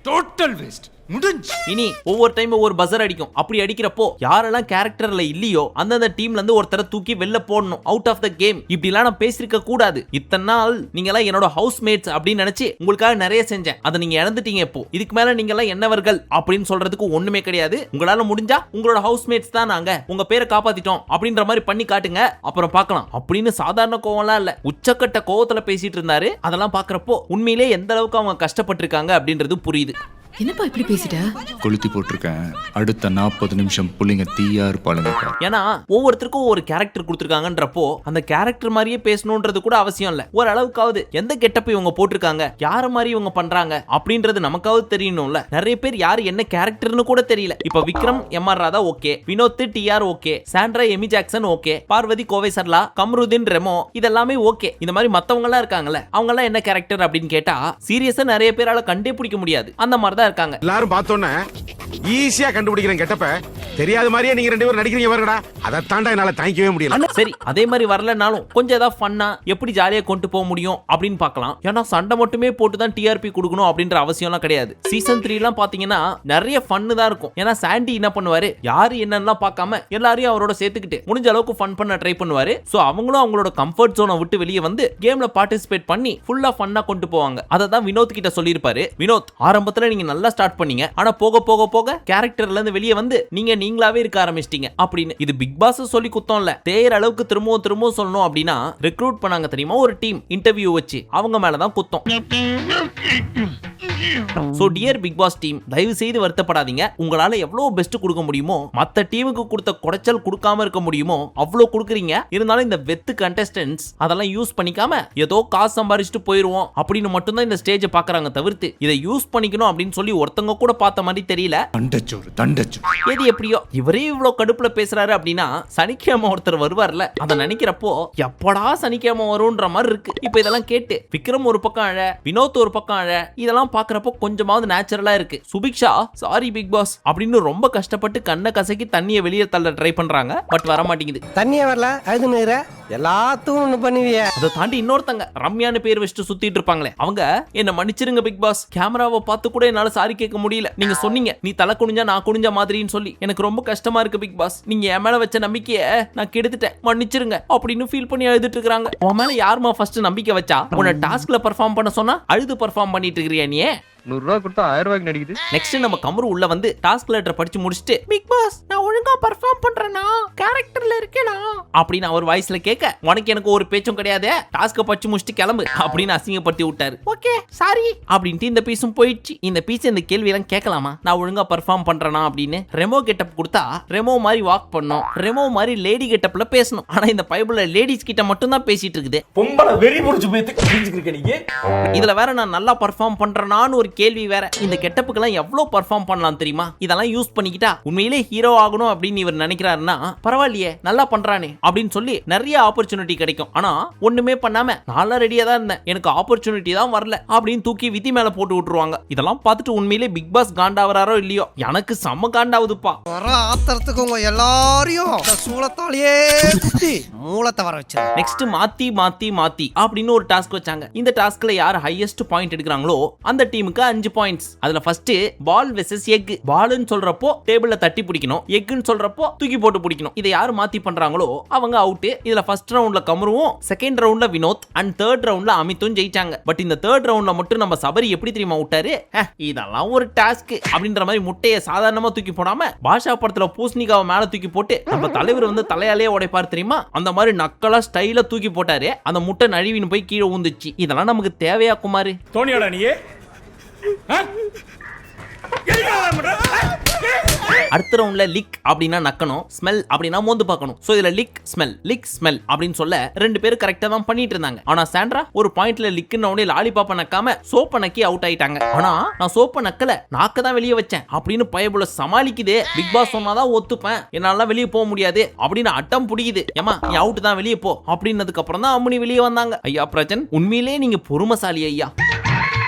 Total waste. முடிஞ்சு. இனி ஒவ்வொரு டைம் ஒவ்வொரு பஸர் அடிக்கும். அப்படி அடிக்கிறப்போ யாரெல்லாம் கேரக்டர்ல இல்லையோ அந்தந்த டீம்ல இருந்து ஒருத்தரை தூக்கி வெளில போடணும், அவுட் ஆஃப் த கேம். இப்படி எல்லாம் நான் பேசிருக்க கூடாது. இத்தனை நாள் நீங்க எல்லாம் என்னோட ஹவுஸ் மேட்ஸ் அப்படின்னு நினைச்சு உங்களுக்காக நிறைய செஞ்சேன். அதை நீங்க இழந்துட்டீங்க. இப்போ இதுக்கு மேல நீங்க எல்லாம் என்னவர்கள் அப்படின்னு சொல்றதுக்கு ஒண்ணுமே கிடையாது. உங்களால முடிஞ்சா உங்களோட ஹவுஸ் மேட்ஸ் தான் நாங்க, உங்க பேரை காப்பாத்திட்டோம் அப்படின்ற மாதிரி பண்ணி காட்டுங்க, அப்புறம் பார்க்கலாம் அப்படின்னு. சாதாரண கோவம்லாம் இல்ல, உச்சக்கட்ட கோவத்துல பேசிட்டு இருந்தாரு. அதெல்லாம் பாக்குறப்போ உண்மையிலே எந்த அளவுக்கு அவங்க கஷ்டப்பட்டு இருக்காங்க அப்படின்றது புரியுது. என்னப்பா இப்படி பேசிட்ட? கொளுத்தி போட்டிருக்கேன். அடுத்த 40 நிமிஷம் புள்ளிங்க தீயா இருப்பாளுங்க. ஏன்னா ஒவ்வொருத்தருக்கும் ஒரு கேரக்டர் கொடுத்துருக்காங்கன்றப்போ அந்த கேரக்டர் மாதிரியே பேசணும்ன்றது கூட அவசியம் இல்ல. ஒரு அளவுக்காவது எந்த கெட்டப் இவங்க போட்டிருக்காங்க, யார மாதிரி இவங்க பண்றாங்க அப்படின்றது நமக்காவது தெரியணும்ல. நிறைய பேர் யாரு என்ன கேரக்டர்னு கூட தெரியல. இப்ப Vikram, M R. Radha okay, Vinod T R okay, Sandra Amy Jackson okay, Parvathy Kovai Sarla, Kamrudeen Remo, இதெல்லாமே ஓகே. இந்த மாதிரி மத்தவங்க எல்லாம் இருக்காங்கல்ல, அவங்க எல்லாம் என்ன கேரக்டர் அப்படின்னு கேட்டா சீரியஸா நிறைய பேரால கண்டே பிடிக்க முடியாது. அந்த மாதிரி இருக்காங்க. எல்லாரும் பார்த்தோன்னே ஈஸியா கண்டுபிடிக்கிறேன் கெட்டப்ப. தெரியாத மாதிரியே நீங்க ரெண்டு பேரும் நடிக்கிறீங்க பாருங்கடா. அதை தாண்டா என்னால தாங்கிக்கவே முடியல. சரி, அதே மாதிரி வரலனாலும் கொஞ்சம் ஏதாவது ஃபன்னா எப்படி ஜாலியா கொண்டு போக முடியும் அப்படின்னு பார்க்கலாம். ஏன்னா சண்டை மட்டுமே போட்டு தான் டிஆர்பி கொடுக்கணும் அப்படின்ற அவசியம்லாம் கிடையாது. சீசன் 3 எல்லாம் பாத்தீங்கன்னா நிறைய ஃபன்னு தான் இருக்கும். ஏன்னா சாண்டி என்ன பண்ணுவாரு, யாரு என்னன்னா பார்க்காம எல்லாரையும் அவரோட சேர்த்துக்கிட்டு முடிஞ்ச அளவுக்கு ஃபன் பண்ண ட்ரை பண்ணுவாரு. சோ அவங்களும் அவங்களோட கம்ஃபர்ட் ஜோனை விட்டு வெளியே வந்து கேம்ல பார்ட்டிசிபேட் பண்ணி ஃபுல்லா ஃபன்னா கொண்டு போவாங்க. அதை தான் வினோத் கிட்ட சொல்லியிருப்பாரு. வினோத், ஆரம்பத்துல நீங்க நல்லா ஸ்டார்ட் பண்ணீங்க, ஆனா போக போக போக கேரக்டர்ல இருந்து வெளியே வந்து நீங்களாவே இருக்க ஆரம்பிச்சிட்டீங்க அப்படின்னு. இது பிக் பாஸ் சொல்லி குத்தம் இல்ல, தேர் அளவுக்கு திரும்பவும் சொல்லணும் அப்படின்னா ரெக்ரூட் பண்ணாங்க தெரியுமா ஒரு டீம், இன்டர்வியூ வச்சு, அவங்க மேலதான் குத்தம். So dear big boss team, தயவு செய்து வருத்தப்படாதீங்க. உங்களால எவ்வளவு பெஸ்ட் கொடுக்க முடியுமோ, மத்த டீமுக்கு கொடுத்த குடைச்சல் கொடுக்காம இருக்க முடியுமோ அவ்வளவு கொடுக்குறீங்க. இருந்தாலும் இந்த வெத்து கண்டஸ்டன்ட்ஸ் அதெல்லாம் யூஸ் பண்ணிக்காம ஏதோ காசு சம்பாரிச்சுட்டு போயிருவோம் அப்படின்னு மட்டும் தான் இந்த ஸ்டேஜை பாக்குறாங்க தவிர்த்து இதை யூஸ் பண்ணிக்கணும் அப்படின்னு சொல்லி ஒருத்தங்க கூட பார்த்த மாதிரி தெரியல. எது எப்படியோ இவரே இவ்வளவு கடுப்புல பேசுறாரு அப்படின்னா சனிக்கிழமை ஒருத்தர் வருவார்ல, அதை நினைக்கிறப்போ எப்படா சனிக்கிழமை வரும்ன்ற மாதிரி இருக்கு. இப்ப இதெல்லாம் கேட்டு விக்ரம் ஒரு பக்கம் அழ, வினோத் ஒரு பக்கம் அழ, இதெல்லாம் பாக்குறப்போ கொஞ்சமாவது நேச்சுரலா இருக்கு. சுபிக்ஷா சாரி பிக் பாஸ் அப்படின்னு ரொம்ப கஷ்டப்பட்டு கண்ணை கசக்கி தண்ணியை வெளியே தள்ள ட்ரை பண்றாங்க. பட் வர மாட்டேங்குது. தண்ணியே வரல, அது நீர எல்லாத்துக்கும் ஒண்ணு பண்ணுவிய. அதை தாண்டி இன்னொருத்தங்க ரம்யான்னு பேர் வச்சுட்டு சுத்திட்டு இருப்பாங்களே, அவங்க என்ன மன்னிச்சிருங்க பிக் பாஸ், கேமராவை பார்த்து கூட என்னால சாரி கேட்க முடியல. நீங்க சொன்னீங்க நீ தலை குனிஞ்சா நான் குனிஞ்ச மாதிரின்னு சொல்லி, எனக்கு ரொம்ப கஷ்டமா இருக்கு பிக் பாஸ். நீங்க என் மேல வச்ச நம்பிக்கையை நான் கெடுத்துட்டேன், மன்னிச்சிருங்க அப்படின்னு ஃபீல் பண்ணி அழுதுட்டு இருக்காங்க. உன் மேல யாருமா ஃபர்ஸ்ட் நம்பிக்கை வச்சா? உன்னை டாஸ்க்ல பெர்ஃபார்ம் பண்ண சொன்னா அழுது பெர்ஃபார்ம் பண்ணிட்டு இருக்கிறியா நீ? 100 ரூபாய் கொடுத்தா 1000 ரூபாய்க்கு நடிக்குது. நெக்ஸ்ட் நம்ம கமரு உள்ள வந்து டாஸ்க் லெட்டர் படிச்சு முடிச்சிட்டு, பிக் பாஸ் நான் ஒழுங்கா பெர்ஃபார்ம் பண்றேனா, கேரக்டர்ல இருக்கேனா அப்படின்னு அவர் வாய்ஸ்ல கேட்க, உனக்கு எனக்கு ஒரு பேச்சும் கிடையாது, டாஸ்க படிச்சு முடிச்சிட்டு கிளம்பு அப்படின்னு அசிங்கப்படுத்தி விட்டாரு. ஓகே சாரி அப்படின்ட்டு இந்த பீஸும் போயிடுச்சு. இந்த பீஸ் இந்த கேள்வி எல்லாம் கேட்கலாமா, நான் ஒழுங்கா பெர்ஃபார்ம் பண்றேனா அப்படின்னு? ரெமோ கெட்டப் கொடுத்தா ரெமோ மாதிரி வாக் பண்ணும், ரெமோ மாதிரி லேடி கெட்டப்ல பேசணும். ஆனா இந்த பைபிள்ல லேடிஸ் கிட்ட மட்டும் தான் பேசிட்டு இருக்குது. பொம்பளை வெறி முடிச்சு போயிட்டு நீங்க. இதுல வேற நான் நல்லா பெர்ஃபார்ம் பண்றேனான்னு ஒரு கேள்வி வேற. இந்த கெட்டப்புக்கெல்லாம் எவ்வளவு பெர்ஃபார்ம் பண்ணலாம் தெரியுமா? இதெல்லாம் யூஸ் பண்ணிக்கிட்டா உண்மையிலே ஹீரோ ஆகணும் அப்படின்னு இவர் நினைக்கிறாருன்னா பரவாயில்லையே நல்லா பண்றானே அப்படின்னு சொல்லி நிறைய ஆப்பர்ச்சுனிட்டி கிடைக்கும். ஆனா ஒண்ணுமே பண்ணாம நான் ரெடியா தான் இருந்தேன், எனக்கு ஆப்பர்ச்சுனிட்டி தான் வரல அப்படின்னு தூக்கி விதி மேல போட்டு விட்டுருவாங்க. இதெல்லாம் பார்த்துட்டு உண்மையிலே பிக் பாஸ் காண்டாவறாரோ இல்லையோ, எனக்கு செம்ம காண்டாவுதுப்பா. வர ஆத்திரத்துக்கு உங்க எல்லாரையும் சூளத்தாலேயே குத்தி மூலத்தை வர வச்சு நெக்ஸ்ட் மாத்தி மாத்தி மாத்தி அப்படின்னு ஒரு டாஸ்க் வச்சாங்க. இந்த டாஸ்க்ல யார் ஹையஸ்ட் பாயிண்ட் எடுக்கிறாங்களோ அந்த டீமுக்கு 5 பாயிண்ட்ஸ். அதுல ஃபர்ஸ்ட் பால் வெர்சஸ் எக். பால்னு சொல்றப்போ டேபிள்ல தட்டி பிடிக்கணும், எக்னு சொல்றப்போ தூக்கி போட்டு பிடிக்கணும். இதை யார் மாத்தி பண்றாங்களோ அவங்க அவுட். இதுல ஃபர்ஸ்ட் ரவுண்ட்ல கமருவும், செகண்ட் ரவுண்ட்ல வினோத் அண்ட் தேர்ட் ரவுண்ட்ல அமித்தும் ஜெயிச்சாங்க. பட் இந்த தேர்ட் ரவுண்ட்ல மட்டும் நம்ம சபரி எப்படி தெரியுமா விட்டாரு, இதெல்லாம் ஒரு டாஸ்க் அப்படின்ற மாதிரி முட்டையை சாதாரணமா தூக்கி போடாம பாஷா படத்துல பூசணிக்காவை மேல தூக்கி போட்டு நம்ம தலைவர் வந்து தலையாலே உடைப்பார் தெரியுமா, அந்த மாதிரி நக்கலா ஸ்டைலா தூக்கி போட்டாரு. அந்த முட்டை நழுவின்னு போய் கீழே ஊந்துச்சு. இதெல்லாம் நமக்கு தேவையா குமாரு? தோனியோட நீ அடுத்த ரவுண்ட்ல லிக் அப்படின்னா நக்கணும், ஸ்மெல் அப்படின்னா மோந்து பார்க்கணும். சோ இதுல லிக் ஸ்மெல் அப்படின்னு சொல்ல ரெண்டு பேரும் கரெக்டா தான் பண்ணிட்டு இருந்தாங்க. ஆனா சாண்ட்ரா ஒரு பாயிண்ட்ல லிக்ன உடனே லாலிபாப்ப நக்காம சோப்ப நக்கி அவுட் ஆயிட்டாங்க. ஆனா நான் சோப்ப நக்கல, நாக்க தான் வெளியே வச்சேன் அப்படின்னு பயபுல சமாளிக்குதே. பிக் பாஸ் சொன்னாதான் ஒத்துப்பேன், என்னால வெளியே போக முடியாது அப்படின்னு அட்டம் பிடிக்குது. ஏமா நீ அவுட் தான், வெளியே போ அப்படின்னதுக்கு அப்புறம் தான் அம்மனி வெளியே வந்தாங்க. ஐயா பிரஜன், உண்மையிலே நீங்க பொறுமைசாலி ஐயா.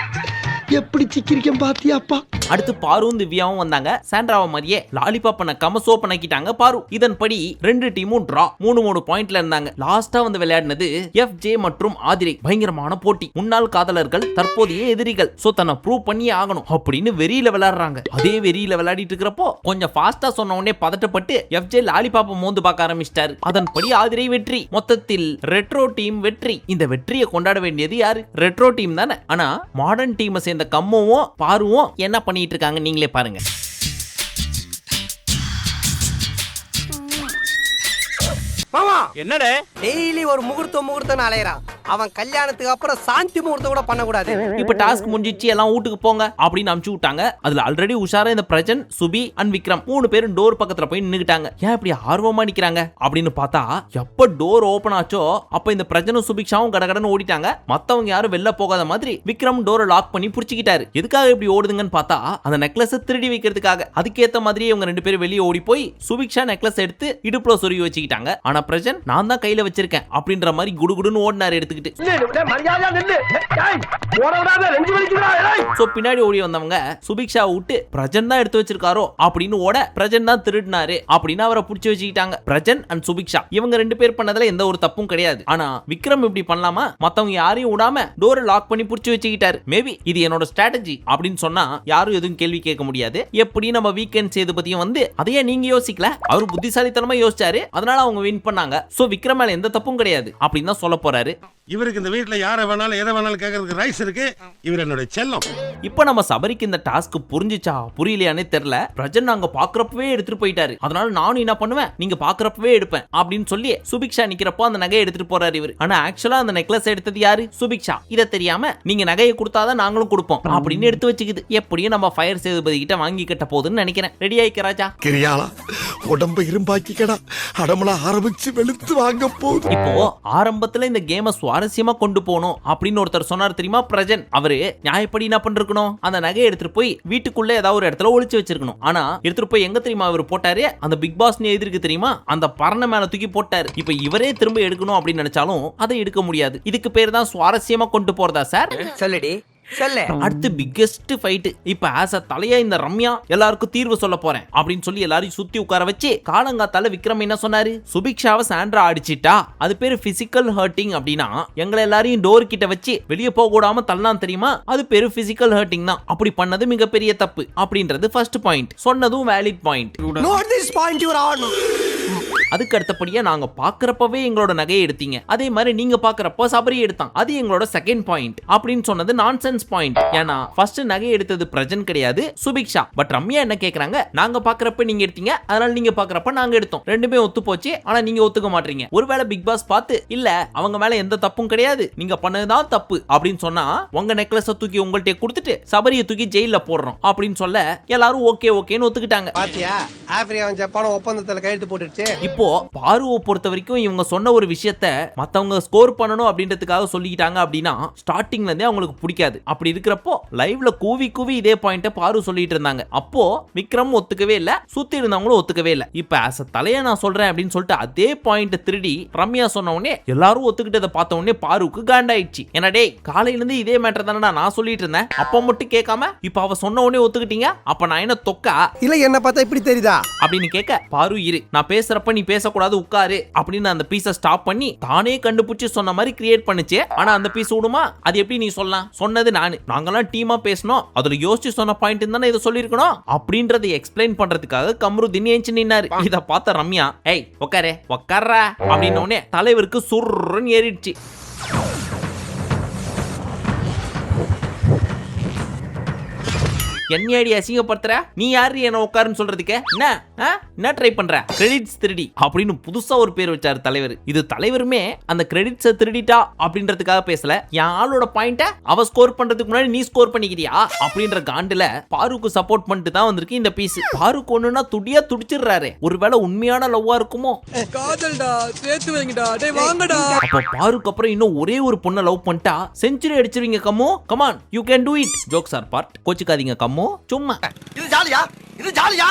எப்படி சிக்கிரிக்கம் பாத்தியாப்பா. அடுத்து பாரும் திவ்யாவும் வந்தாங்க. சாண்ட்ராவை மாதிரியே லாலிபாப்ப நக்காம சோப்ப நக்கிட்டாங்க பாரு. இதன்படி ரெண்டு டீமும் டிரா, 3 பாயிண்ட்ல இருந்தாங்க. லாஸ்டா வந்து விளையாடினது FJ மற்றும் ஆதிரை. பயங்கரமான போட்டி. முன்னாள் காதலர்கள், தற்போதைய எதிரிகள். சோ தன்னை ப்ரூவ் பண்ணியே ஆகணும் அப்படின்னு வெறியில விளையாடுறாங்க. அதே வெறியில விளையாடிட்டு இருக்கிறப்போ கொஞ்சம் ஃபாஸ்டா சொன்ன உடனே பதட்டப்பட்டு FJ லாலிபாப்ப மோந்து பார்க்க ஆரம்பிச்சிட்டாரு. அதன்படி ஆதிரை வெற்றி. மொத்தத்தில் ரெட்ரோ டீம் வெற்றி. இந்த வெற்றியை கொண்டாட வேண்டியது யாரு? ரெட்ரோ டீம் தானே. ஆனா மாடர்ன் டீமை சேர்ந்த கம்முவும் பாருவும் என்ன பண்ணிட்டு இருக்காங்க நீங்களே பாருங்க. என்னடே டெய்லி ஒரு முகூர்த்தம் அலையறான். அவன் கல்யாணத்துக்கு அப்புறம் சாந்தி முகூர்த்தம் கூட பண்ண கூடாது. இப்ப டாஸ்க் முடிஞ்சிச்சு, எல்லாம் வீட்டுக்கு போங்க அப்படின்னு அனுப்பிச்சு விட்டாங்க. அதுல ஆல்ரெடி உஷாரா இந்த பிரஜன், சுபி அண்ட் விக்ரம் 3 பேரும் டோர் பக்கத்துல போய் நின்னுட்டாங்க. ஏன் இப்படி ஆர்வமா நிக்கிறாங்க அப்படின்னு பார்த்தா, எப்ப டோர் ஓபன் ஆச்சோ அப்ப இந்த பிரஜனும் சுபிக்ஷாவும் கடகடன்னு ஓடிட்டாங்க. மத்தவங்க யாரும் வெளில போகாத மாதிரி விக்ரம் டோரை லாக் பண்ணி புடிச்சுக்கிட்டாரு. எதுக்காக இப்படி ஓடுதுங்கன்னு பார்த்தா, அந்த நெக்லஸ் திருடி வைக்கிறதுக்காக. அதுக்கேத்த மாதிரி இவங்க 2 பேரும் வெளியே ஓடி போய் சுபிக்ஷா நெக்லஸ் எடுத்து இடுப்புல சொருகி வச்சுக்கிட்டாங்க. ஆனா பிரஜன், நான் தான் கையில வச்சிருக்கேன் அப்படின்ற மாதிரி குடுகுடுன்னு ஓடினாரு எடுத்துக்கிட்டு. பின்னாடி ஓடி வந்தவங்க சுபிக்ஷா விட்டு பிரஜன் தான் எடுத்து வச்சிருக்காரோ அப்படின்னு ஓட, பிரஜன் தான் திருடினாரு அப்படின்னு அவரை புடிச்சு வச்சுக்கிட்டாங்க. பிரஜன் அண்ட் சுபிக்ஷா இவங்க 2 பேர் பண்ணதுல எந்த ஒரு தப்பும் கிடையாது. ஆனா விக்ரம் இப்படி பண்ணலாமா? மத்தவங்க யாரையும் விடாம டோரை லாக் பண்ணி புடிச்சு வச்சுக்கிட்டாரு. மேபி இது என்னோட ஸ்ட்ராட்டஜி அப்படின்னு சொன்னா யாரும் எதுவும் கேள்வி கேட்க முடியாது. எப்படி நம்ம வீக்கெண்ட் சேதுபதியும் வந்து அதையே நீங்க யோசிக்கல, அவர் புத்திசாலித்தனமா யோசிச்சாரு, அதனால அவங்க வின் பண்ணாங்க. சோ விக்ரம் மேல எந்த தப்பும் கிடையாது அப்படின்னு தான் சொல்ல போறாரு. இவருக்கு இந்த வீட்டுல யாரை வேணாலும் எதை வேணாலும் கேட்கறதுக்கு ரைஸ் இருக்கு. இவர் என்னுடைய செல்லம். இப்ப நம்ம சபரிக்கு இந்த டாஸ்க் புரிஞ்சிச்சா புரியலையானே தெரியல. பிரஜன் நாங்க பாக்குறப்பவே எடுத்துட்டு போயிட்டாரு. அதனால நானும் என்ன பண்ணுவேன், நீங்க பாக்குறப்பவே எடுப்பேன் அப்படின்னு சொல்லி சுபிக்ஷா நிக்கிறப்போ அந்த நகையை எடுத்துட்டு போறாரு இவர். ஆனா ஆக்சுவலா அந்த நெக்லஸ் எடுத்தது யாரு? சுபிக்ஷா. இத தெரியாம நீங்க நகையை கொடுத்தாதான் நாங்களும் கொடுப்போம் அப்படின்னு எடுத்து வச்சுக்குது. எப்படியும் நம்ம ஃபயர் சேதுபதி கிட்ட வாங்கி கட்ட போகுதுன்னு நினைக்கிறேன். ரெடி ஆயிக்க ராஜா. கிரியாளா உடம்ப இரும்பாக்கிக்கடா, அடமலா ஆரம்பிச்சு வெளுத்து வாங்க போகுது. இப்போ ஆரம்பத்துல இந்த கேம சுவாரஸ்யமா கொண்டு போகணும் அப்படின்னு ஒருத்தர் சொன்னார் தெரியுமா, பிரஜன். அவரு நியாயப்படி என்ன பண்ணிருக்கணும், அந்த நகையை எடுத்துட்டு போய் வீட்டுக்குள்ள ஏதாவது ஒரு இடத்துல ஒளிச்சு வச்சிருக்கணும். ஆனா எடுத்துட்டு போய் எங்க தெரியுமா அவர் போட்டாரு? அந்த பிக் பாஸ் எதிர்க்கு தெரியுமா, அந்த பரண மேல தூக்கி போட்டாரு. இப்ப இவரே திரும்ப எடுக்கணும் அப்படின்னு நினைச்சாலும் அதை எடுக்க முடியாது. இதுக்கு பேர் தான் சுவாரஸ்யமா கொண்டு போறதா சார்? சொல்லுடி சொல்லு. அடுத்து பிக்கெஸ்ட் ஃபைட். இப்ப ஆஸ் அ தலையா இந்த ரம்யா எல்லாருக்கும் தீர்வு சொல்ல போறேன் அப்படின்னு சொல்லி எல்லாரையும் சுத்தி உட்கார வச்சு காலங்காத்தால விக்ரம் என்ன சொன்னாரு, சுபிக்ஷாவை சாண்ட்ரா அடிச்சிட்டா அது பேரு பிசிக்கல் ஹர்ட்டிங் அப்படின்னா எங்களை எல்லாரையும் டோர் கிட்ட வச்சு வெளியே போக கூடாம தள்ளலாம் தெரியுமா, அது பேரு பிசிக்கல் ஹர்ட்டிங் தான். அப்படி பண்ணது மிகப்பெரிய தப்பு அப்படின்றது ஃபர்ஸ்ட் பாயிண்ட். சொன்னதும் valid point. Note this point your honour. அதுக்கு அடுத்தபடியா நாங்க பாக்குறப்பவே எங்களோட நகையை எடுத்தீங்க, அதே மாதிரி நீங்க பாக்குறப்போ சபரி எடுத்தான், அது எங்களோட செகண்ட் பாயிண்ட் அப்படின்னு சொன்னது நான்சென்ஸ் பாயிண்ட். ஏன்னா ஃபர்ஸ்ட் நகை எடுத்தது பிரஜன் கிடையாது, சுபிக்ஷா. பட் ரம்யா என்ன கேக்குறாங்க, நாங்க பாக்குறப்ப நீங்க எடுத்தீங்க, அதனால நீங்க பாக்குறப்ப நாங்க எடுத்தோம், ரெண்டுமே ஒத்து போச்சு. ஆனா நீங்க ஒத்துக்க மாட்டீங்க. ஒருவேளை பிக் பாஸ் பார்த்து இல்ல அவங்க மேல எந்த தப்பும் கிடையாது, நீங்க பண்ணதுதான் தப்பு அப்படின்னு சொன்னா உங்க நெக்லஸ் தூக்கி உங்கள்கிட்ட கொடுத்துட்டு சபரியை தூக்கி ஜெயில போடுறோம் அப்படின்னு சொல்ல எல்லாரும் ஓகே ஓகேன்னு ஒத்துக்கிட்டாங்க. பாத்தியா, ஆப்பிரிக்காவும் ஜப்பானும் ஒப்பந்தத்துல கையெழுத்து போட்டுடுச்சு. இப்போ பாருவை பொறுத்த வரைக்கும் இவங்க சொன்ன ஒரு விஷயத்த மத்தவங்க ஸ்கோர் பண்ணணும் அப்படின்றதுக்காக சொல்லிக்கிட்டாங்க அப்படின்னா ஸ்டார்டிங்ல இருந்தே அவங்களுக்கு பிடிக்காது. அப்படி இருக்கிறப்போ லைவ்ல கூவி கூவி இதே பாயிண்ட பாரு சொல்லிட்டு இருந்தாங்க. அப்போ விக்ரம் ஒத்துக்கவே இல்ல, சுத்தி இருந்தவங்களும் ஒத்துக்கவே இல்ல. இப்ப ஆஸ் அ தலையா நான் சொல்றேன் அப்படின்னு சொல்லிட்டு அதே பாயிண்ட் திருடி ரம்யா சொன்ன உடனே எல்லாரும் ஒத்துக்கிட்டதை பார்த்த உடனே பாருக்கு காண்டாயிடுச்சு. ஏன்னா டேய் காலையில இருந்து இதே மேட்டர் தானே நான் சொல்லிட்டு இருந்தேன், அப்ப மட்டும் கேட்காம இப்ப அவ சொன்ன உடனே ஒத்துக்கிட்டீங்க, அப்ப நான் என்ன தொக்கா இல்ல என்ன பார்த்தா இப்படி தெரியுதா அப்படின்னு கேட்க, பாரு இரு நான் பேசுறப்ப நீ பேசக்கூடாது உட்காரு அப்படின்னு அந்த பீஸை ஸ்டாப் பண்ணி தானே கண்டுபிடிச்சு சொன்ன மாதிரி கிரியேட் பண்ணுச்சு. ஆனா அந்த பீஸ் விடுமா, அது எப்படி நீ சொல்லலாம், சொன்னது நாங்கெல்லாம் டீமா பேசணும், அதுல யோசிச்சு சொன்ன பாயிண்ட் தானே இதை சொல்லிருக்கணும் அப்படின்றதை எக்ஸ்பிளைன் பண்றதுக்காக கம்ருதீன் ஏஞ்சி நின்னாரு. இத பார்த்த ரம்யா ஏய் உட்காரே உட்கார்றா அப்படின்னு உடனே தலைவருக்கு சுர்ன்னு ஏறிடுச்சு. என்னடி அசிங்கப்படுத்துற? நீ யாரு என்ன உட்காருன்னு சொல்றதுக்கு? என்ன ட்ரை பண்ற? கிரெடிட்ஸ் திருடி அப்படின்னு புதுசா ஒரு பேர் வச்சாரு தலைவர். இது தலைவருமே அந்த கிரெடிட்ஸை திருடிட்டா அப்படின்றதுக்காக பேசல. என் ஆளோட பாயிண்ட அவ ஸ்கோர் பண்றதுக்கு முன்னாடி நீ ஸ்கோர் பண்ணிக்கிறியா அப்படின்ற காண்டுல பாருக்கு சப்போர்ட் பண்ணிட்டு தான் வந்திருக்கு இந்த பீஸ். பாருக்கு ஒண்ணுன்னா துடியா துடிச்சிடுறாரு. ஒருவேளை உண்மையான லவ்வா இருக்குமோ? காதல்டா சேர்த்து வைங்கடா டேய் வாங்கடா. அப்ப பாருக்கு அப்புறம் இன்னும் ஒரே ஒரு பொண்ணை லவ் பண்ணிட்டா செஞ்சுரி அடிச்சிருவீங்க கம்மோ. Come on you can do it. Jokes are part. கோச்சுக்காதீங்க கம்மோ. சும்மா இது ஜாலியா இது ஜாலியா.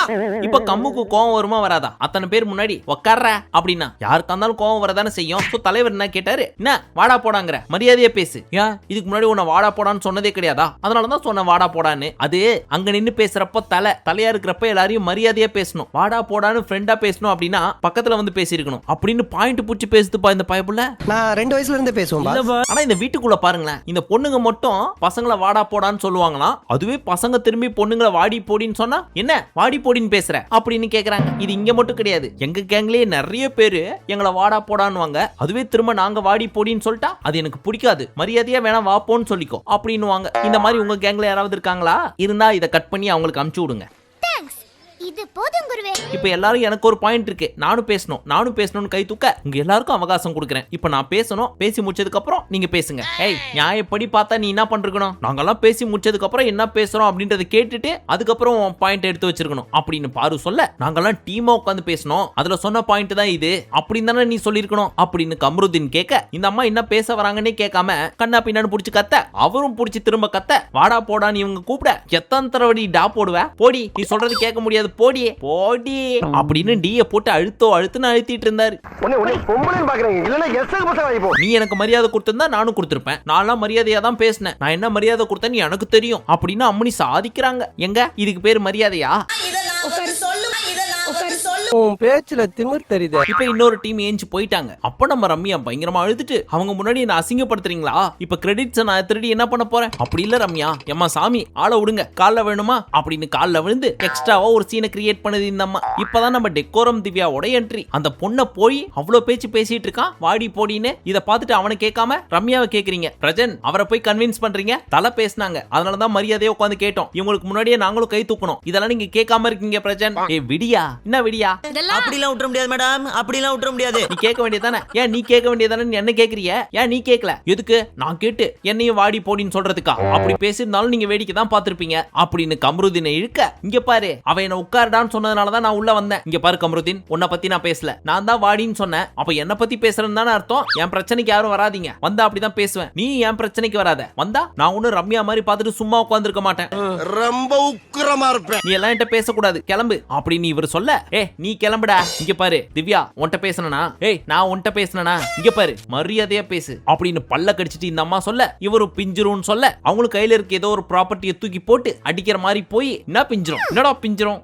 இப்ப கம்முக்கு கோவம் வருமா வராதா? அத்தனை பேர் முன்னாடி உட்கார்ற அப்படின்னா யாருக்கா இருந்தாலும் கோவம் வரதானே செய்யும். சோ தலைவர் என்ன கேட்டாரு? என்ன வாடா போடாங்கிற? மரியாதையா பேசு. ஏன் இதுக்கு முன்னாடி உன்னை வாடா போடான்னு சொன்னதே கிடையாதா? அதனாலதான் சொன்ன வாடா போடான்னு. அது அங்க நின்னு பேசுறப்ப தலையா இருக்கிறப்ப எல்லாரையும் மரியாதையா பேசணும். வாடா போடான்னு ஃப்ரெண்டா பேசணும் அப்படின்னா பக்கத்துல வந்து பேசிருக்கணும் அப்படின்னு பாயிண்ட் பூச்சி பேசுதுப்பா இந்த பயப்புல. நான் 2 வயசுல இருந்தே பேசுவேன். ஆனா இந்த வீட்டுக்குள்ள பாருங்களேன், இந்த பொண்ணுங்க மட்டும் பசங்களை வாடா போடான்னு சொல்லுவாங்களாம். அதுவே பசங்க திரும்பி பொண்ணுங்களை வாடி போடின்னு சொன்னா என்ன வாடி போடின்னு பேசுற அப்படின்னு கேக்குறாங்க. இது இங்க மட்டும் கிடையாது, எங்க கேங்லயே நிறைய பேரு எங்களை வாடா போடான்னுவாங்க. அதுவே திரும்ப நாங்க வாடி போடின்னு சொல்லிட்டா அது எனக்கு பிடிக்காது, மரியாதையா வேணா வா போன்னு சொல்லிக்கோ அப்படின்னுவாங்க. இந்த மாதிரி உங்க கேங்ல யாராவது இருக்காங்களா? இருந்தா இதை கட் பண்ணி அவங்களுக்கு அனுப்பிச்சு விடுங்க. இது போதும் குருவே. இப்ப எல்லாரும் எனக்கு ஒரு பாயிண்ட் இருக்கு, நானும் பேசணும்னு கை தூக்க உங்க எல்லாருக்கும் அவகாசம் கொடுக்குறேன். இப்ப நான் பேசணும், பேசி முடிச்சதுக்கு அப்புறம் நீங்க பேசுங்க. ஏய் நியாயப்படி பார்த்தா நீ என்ன பண்றீங்கணும்? நாங்கெல்லாம் பேசி முடிச்சதுக்கு அப்புறம் என்ன பேசுறோம் அப்படின்றத கேட்டுட்டு அதுக்கப்புறம் பாயிண்ட் எடுத்து வச்சிருக்கணும் அப்படின்னு பாரு சொல்ல, நாங்கெல்லாம் டீமா உட்காந்து பேசணும், அதுல சொன்ன பாயிண்ட் தான் இது அப்படின்னு தானே நீ சொல்லிருக்கணும் அப்படின்னு கம்ருதீன் கேட்க, இந்த அம்மா என்ன பேச வராங்கன்னே கேட்காம கண்ணா பின்னான்னு புடிச்சு கத்த, அவரும் புடிச்சு திரும்ப கத்த, வாடா போடான்னு இவங்க கூப்பிட எத்தனை தடவை டா போடுவ? போடி, நீ சொல்றது கேட்க முடியாது, போடி போடி அப்படின்னு டீய போட்டு அழுத்துன்னு அழுத்திட்டு இருந்தாரு. நீ எனக்கு மரியாதை கொடுத்திருந்தா நானும் கொடுத்திருப்பேன். நான்லாம் மரியாதையா தான் பேசினேன். நான் என்ன மரியாதை கொடுத்தேன்னு எனக்கு தெரியும் அப்படின்னு அம்மனி சாதிக்கிறாங்க. எங்க இதுக்கு பேர் மரியாதையா? பேச்சுல திமிர் தெரியுது. இப்ப இன்னொரு டீம் ஏஞ்சி போயிட்டாங்க. அப்ப நம்ம ரம்யா பயங்கரமா அழுதுட்டு, அவங்க முன்னாடி என்ன அசிங்கப்படுத்துறீங்களா? இப்ப கிரெடிட்ஸ் நான் திருடி என்ன பண்ண போறேன்? அப்படி இல்ல ரம்யா, எம்மா சாமி ஆளை விடுங்க, கால்ல வேணுமா அப்படின்னு கால்ல விழுந்து எக்ஸ்ட்ராவா ஒரு சீனை கிரியேட் பண்ணது இந்த அம்மா. இப்பதான் நம்ம டெக்கோரம் திவ்யாவோட என்ட்ரி. அந்த பொண்ணை போய் அவ்வளவு பேச்சு பேசிட்டு இருக்கான் வாடி போடின்னு. இத பார்த்துட்டு அவனை கேட்காம ரம்யாவை கேக்குறீங்க. பிரஜன் அவரை போய் கன்வின்ஸ் பண்றீங்க. தலை பேசினாங்க, அதனாலதான் மரியாதையா உட்காந்து கேட்டோம். இவங்களுக்கு முன்னாடியே நாங்களும் கை தூக்கணும். இதெல்லாம் நீங்க கேட்காம இருக்கீங்க பிரஜன். ஏ விடியா, என்ன விடியா? அப்படிலாம் விட்டுற முடியாது மேடம், அப்படிலாம் விட்டுற முடியாது. நீ கேட்க வேண்டியதானே? ஏன் நீ கேட்க வேண்டியதானே? என்ன கேக்குறீங்க? ஏன் நீ கேட்கல? எதுக்கு? நான் கேட்டு என்னையும் வாடி போடின்னு சொல்றதுக்கா? அப்படி பேசியிருந்தாலும் நீங்க வேடிக்கை தான் பார்த்திருப்பீங்க அப்படின்னு கம்ருதீனை இழுக்க, இங்க பாரு அவ என்ன உட்கார்டான்னு சொன்னதுனாலதான் நான் உள்ள வந்தேன். இங்க பாரு கம்ருதீன், உன்னை பத்தி நான் பேசல, நான் தான் வாடின்னு சொன்னேன். அப்ப என்ன பத்தி பேசுறேன்னு தானே அர்த்தம். என் பிரச்சனைக்கு யாரும் வராதீங்க, வந்தா அப்படிதான் பேசுவேன். நீ என் பிரச்சனைக்கு வராத, வந்தா நான் ஒண்ணு ரம்யா மாதிரி பார்த்துட்டு சும்மா உட்கார்ந்து இருக்க மாட்டேன். ரொம்ப உக்கிரமா இருப்பேன். நீ எல்லாம் என்கிட்ட பேசக்கூடாது, கிளம்பு அப்படின்னு இவர் சொல்ல, ஏ நீ கிளம்புடா. இங்க பாரு திவ்யா, உன்கிட்ட பேசணும்னா, ஏய் நான் உன்கிட்ட பேசணும்னா இங்க பாரு மரியாதையா பேசு அப்படின்னு பல்ல கடிச்சிட்டு இந்த அம்மா சொல்ல, இவரும் பிஞ்சிரும் சொல்ல, அவங்களுக்கு கையில இருக்க ஏதோ ஒரு ப்ராப்பர்ட்டியை தூக்கி போட்டு அடிக்கிற மாதிரி போய், என்ன பிஞ்சிரும், என்னடா பிஞ்சிரும்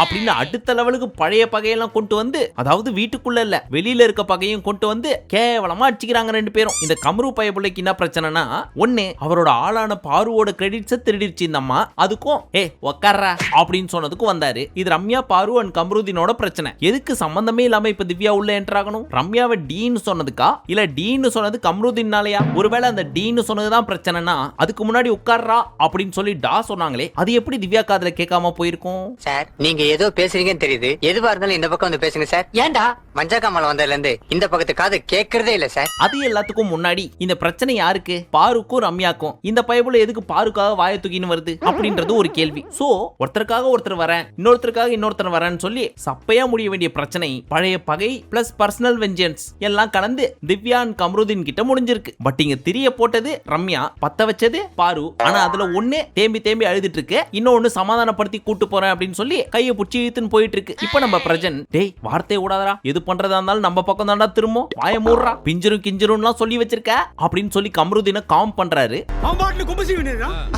அப்படின்னு அடுத்த லெவலுக்கு பழைய பகையெல்லாம் கொண்டு வந்து, அதாவது வீட்டுக்குள்ள இல்ல வெளியில இருக்க பகையும் கொண்டு வந்து கேவலமா அடிச்சுக்கிறாங்க ரெண்டு பேரும். இந்த கம்ரு பயபுள்ளைக்கு என்ன பிரச்சனைனா, ஒண்ணு அவரோட ஆளான பாருவோட கிரெடிட்ஸை திருடிடுச்சு இந்த அம்மா. அதுக்கும் ஏ உக்கார அப்படின்னு சொன்னதுக்கும் வந்தாரு. இது ரம்யா, பாரு அண்ட் கம்ருதீனோட பிரச்சனை. எதுக்கு சம்பந்தமே இல்லாம இப்ப திவ்யா உள்ள என்டர் ஆகணும்? ரம்யாவை டீன்னு சொன்னதுக்கா இல்ல டீன்னு சொன்னது கம்ருதீன்னாலயா? ஒருவேளை அந்த டீன்னு சொன்னதுதான் பிரச்சனைனா, அதுக்கு முன்னாடி உட்கார்றா அப்படின்னு சொல்லி டா சொன்னாங்களே, அது எப்படி திவ்யா காதுல கேட்காம போயிருக்கும்? சார் நீங்க ஏதோ பேசுறீங்கன்னு தெரியுது, எதுவா இருந்தாலும் இந்த பக்கம் வந்து பேசுங்க சார். ஏன்டா மஞ்சா காமால வந்ததுல இருந்து இந்த பக்கத்து காது கேட்கறதே இல்ல சார். அது எல்லாத்துக்கும் முன்னாடி இந்த பிரச்சனை யாருக்கு? பாருக்கும் ரம்யாக்கும். இந்த பயபுல எதுக்கு பாருக்காக வாயை தூக்கின்னு வருது அப்படின்றது ஒரு கேள்வி. சோ ஒருத்தருக்காக ஒருத்தர் வரேன், இன்னொருத்தருக்காக இன்னொருத்தர் வரேன்னு சொல்லி சப்பையா முடிய வேண்டிய பிரச்சனை பழைய பகை பிளஸ் பர்சனல் வெஞ்சன்ஸ் எல்லாம் கலந்து திவ்யா அண்ட் கம்ருதீன் கிட்ட முடிஞ்சிருக்கு. பட் இங்க திரிய போட்டது ரம்யா, பத்த வச்சது பாரு. ஆனா அதுல ஒண்ணு தேம்பி தேம்பி அழுதுட்டு இருக்கு, இன்னொன்னு சமாதானப்படுத்தி கூட்டு போறேன் அப்படின்னு சொல்லி கையை புடிச்சு இழுத்துன்னு போயிட்டு இருக்கு. இப்ப நம்ம பிரஜன், டேய் வார்த்தையை விடாதடா, எது பண்றதா இருந்தாலும் நம்ம பக்கம் தாண்டா திரும்ப, வாய மூடுறா, பிஞ்சிரும் கிஞ்சிரும் சொல்லி வச்சிருக்க அப்படின்னு சொல்லி கம்ருதீனை காம் பண்றாரு.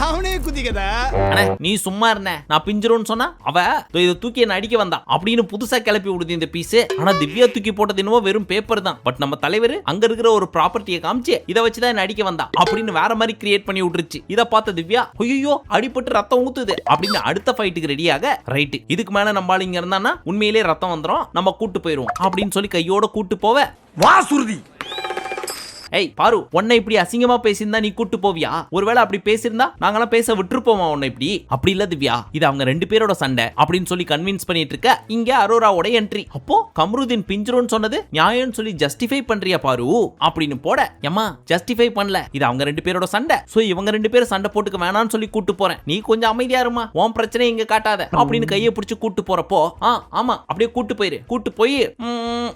அவனே குதிக்கதா நீ சும்மா இருந்த, நான் பிஞ்சிரும் சொன்னா அவ இதை தூக்கி என்ன அடிக்க வந்தா அப்படின்னு புதுசா கிளப்பி விடுது இந்த பீஸ். ஆனா திவ்யா தூக்கி போட்டது என்னவோ வெறும் பேப்பர் தான். பட் நம்ம தலைவர் அங்க இருக்கிற ஒரு ப்ராப்பர்ட்டியை காமிச்சு இதை வச்சுதான் என்ன அடிக்க வந்தா அப்படின்னு வேற மாதிரி கிரியேட் பண்ணி விட்டுருச்சு. இதை பார்த்த திவ்யா, ஐயோ அடிபட்டு ரத்தம் ஊத்துது அப்படின்னு அடுத்த ஃபைட்டுக்கு ரெடியாக, ரைட் இதுக்கு மேல நம்ம இங்க இருந்தானா உண்மையிலேயே ரத்தம் வந்துரும், நம்ம கூட்டு போயிருவோம் அப்படின்னு சொல்லி கையோட கூட்டு போவ, வா சுருதி ஏய் பாரு, உன்னை இப்படி அசிங்கமா பேசியிருந்தா நீ கூட்டு போவியா? ஒருவேளை அப்படி பேசியிருந்தா நாங்களாம் பேச விட்டுருப்போமா உன்னை இப்படி? அப்படி இல்ல திவ்யா, இது அவங்க 2 பேரோட சண்டை அப்படின்னு சொல்லி கன்வின்ஸ் பண்ணிட்டு இருக்க இங்க அரோராவோட என்ட்ரி. அப்போ கம்ருதீன் பிஞ்சிரோன்னு சொன்னது நியாயம்னு சொல்லி ஜஸ்டிஃபை பண்றியா பாரு அப்படின்னு போட, ஏமா ஜஸ்டிஃபை பண்ணல, இது அவங்க 2 பேரோட சண்டை, சோ இவங்க 2 பேரும் சண்டை போட்டுக்க வேணாம்னு சொல்லி கூட்டு போறேன், நீ கொஞ்சம் அமைதியா இருமா, உன் பிரச்சனை இங்க காட்டாத அப்படின்னு கையை பிடிச்சு கூட்டு போறப்போ ஆமா அப்படியே கூட்டு போய்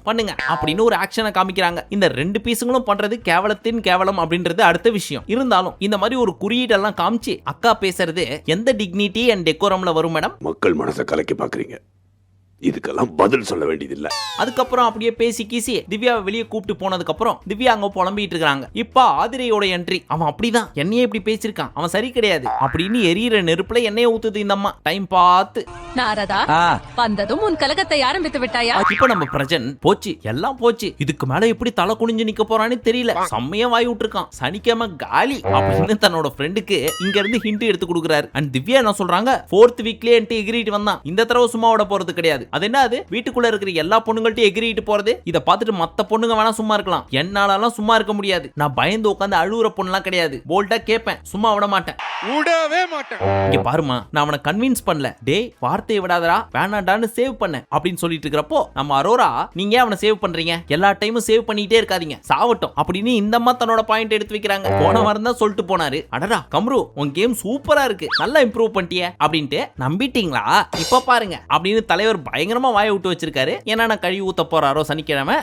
பண்ணுங்க அப்படின்னு ஒரு ஆக்ஷனை காமிக்கிறாங்க. இந்த 2 பீஸுங்களும் பண்றது கேவலத்தின் கேவலம் அப்படின்றது அடுத்த விஷயம். இருந்தாலும் இந்த மாதிரி ஒரு குறியீடெல்லாம் காமிச்சு அக்கா பேசுறது எந்த டிக்னிட்டி அண்ட் டெக்கோரம்ல வரும் மேடம்? மக்கள் மனசை கலக்கி பாக்குறீங்க, இதுக்கெல்லாம் பதில் சொல்ல வேண்டியதில்ல. அதுக்கப்புறம் அப்படியே பேசி கீசி திவ்யாவை வெளியே கூப்பிட்டு போனதுக்கு அப்புறம் திவ்யா அங்க புலம்பிட்டு இருக்காங்க. இப்ப ஆதிரையோட என்ட்ரி. அவன் அப்படிதான் என்னையே இப்படி பேசிருக்கான், அவன் சரி கிடையாது அப்படின்னு எரியிற நெருப்புல எண்ணெய ஊத்துது இந்த அம்மா. டைம் பார்த்து நாரதா வந்ததும் உன் கலகத்தை ஆரம்பித்து விட்டாயா? இப்ப நம்ம பிரஜன் போச்சு, எல்லாம் போச்சு, இதுக்கு மேல எப்படி தலை குனிஞ்சு நிக்க போறான்னு தெரியல, செம்மையா வாய் விட்டுருக்கான், சனிக்காம காலி அப்படின்னு தன்னோட ஃப்ரெண்டுக்கு இங்க இருந்து ஹிண்ட் எடுத்து கொடுக்குறாரு. அண்ட் திவ்யா என்ன சொல்றாங்க, 4th வீக்லயே எகிரிட்டு வந்தான், இந்த தடவை சும்மா விட போறது கிடையாது. அது என்ன, அது வீட்டுக்குள்ள இருக்கிற எல்லா பொண்ணுங்கள்ட்டையும் எகிரிட்டு போறது. இத பார்த்துட்டு மத்த பொண்ணுங்க வேணா சும்மா இருக்கலாம், என்னாலலாம் சும்மா இருக்க முடியாது. நான் பயந்து உட்காந்து அழுவுற பொண்ணுலாம் கிடையாது, போல்டா கேட்பேன், சும்மா விட மாட்டேன். இங்க பாருமா, நான் அவனை கன்வின்ஸ் பண்ணல, டேய் வார்த்தையை விடாதடா, வேணாடான்னு சேவ் பண்ண அப்படின்னு சொல்லிட்டு இருக்கிறப்போ நம்ம அரோரா, நீங்க அவனை சேவ் பண்றீங்க, எல்லா டைமும் சேவ் பண்ணிட்டே இருக்காதீங்க, சாவட்டும் அப்படின்னு இந்த அம்மா தன்னோட பாயிண்ட் எடுத்து வைக்கிறாங்க. போன வாரம் தான் சொல்லிட்டு போனாரு, அடடா கம்ரு உன் கேம் சூப்பரா இருக்கு, நல்லா இம்ப்ரூவ் பண்ணிட்டிய அப்படின்ட்டு. நம்பிட்டீங்களா? இப்ப பாருங்க அப்படின்னு தலைவர் பயங்கரமா வாயை விட்டு வச்சிருக்காரு. ஏன்னா நான் கழுவி ஊத்த போறாரோ சனிக்கிழமை.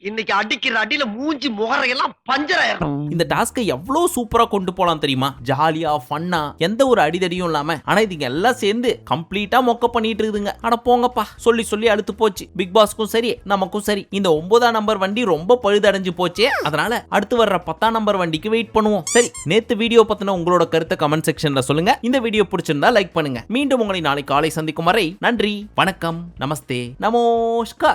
இன்னைக்கு அடிக்கிற அடியில மூஞ்சி முகரையெல்லாம் பஞ்சர் ஆயிரும். இந்த டாஸ்கை எவ்வளவு சூப்பரா கொண்டு போலாம் தெரியுமா? ஜாலியா ஃபன்னா, எந்த ஒரு அடிதடியும் இல்லாம. ஆனா இதுங்க எல்லாம் சேர்ந்து கம்ப்ளீட்டா மொக்க பண்ணிட்டு இருக்குதுங்க. அட போங்கப்பா, சொல்லி சொல்லி அழுத்து போச்சு. பிக் பாஸ்க்கும் சரி நமக்கும் சரி. இந்த 9ஆம் நம்பர் வண்டி ரொம்ப பழுதடைஞ்சு போச்சே, அதனால அடுத்து வர்ற 10ஆம் நம்பர் வண்டிக்கு வெயிட் பண்ணுவோம். சரி, நேத்து வீடியோ பத்தின உங்களோட கருத்தை கமெண்ட் செக்ஷன்ல சொல்லுங்க. இந்த வீடியோ பிடிச்சிருந்தா லைக் பண்ணுங்க. மீண்டும் உங்களை நாளை காலை சந்திக்கும் வரை நன்றி, வணக்கம், நமஸ்தே, நமோஸ்கார்.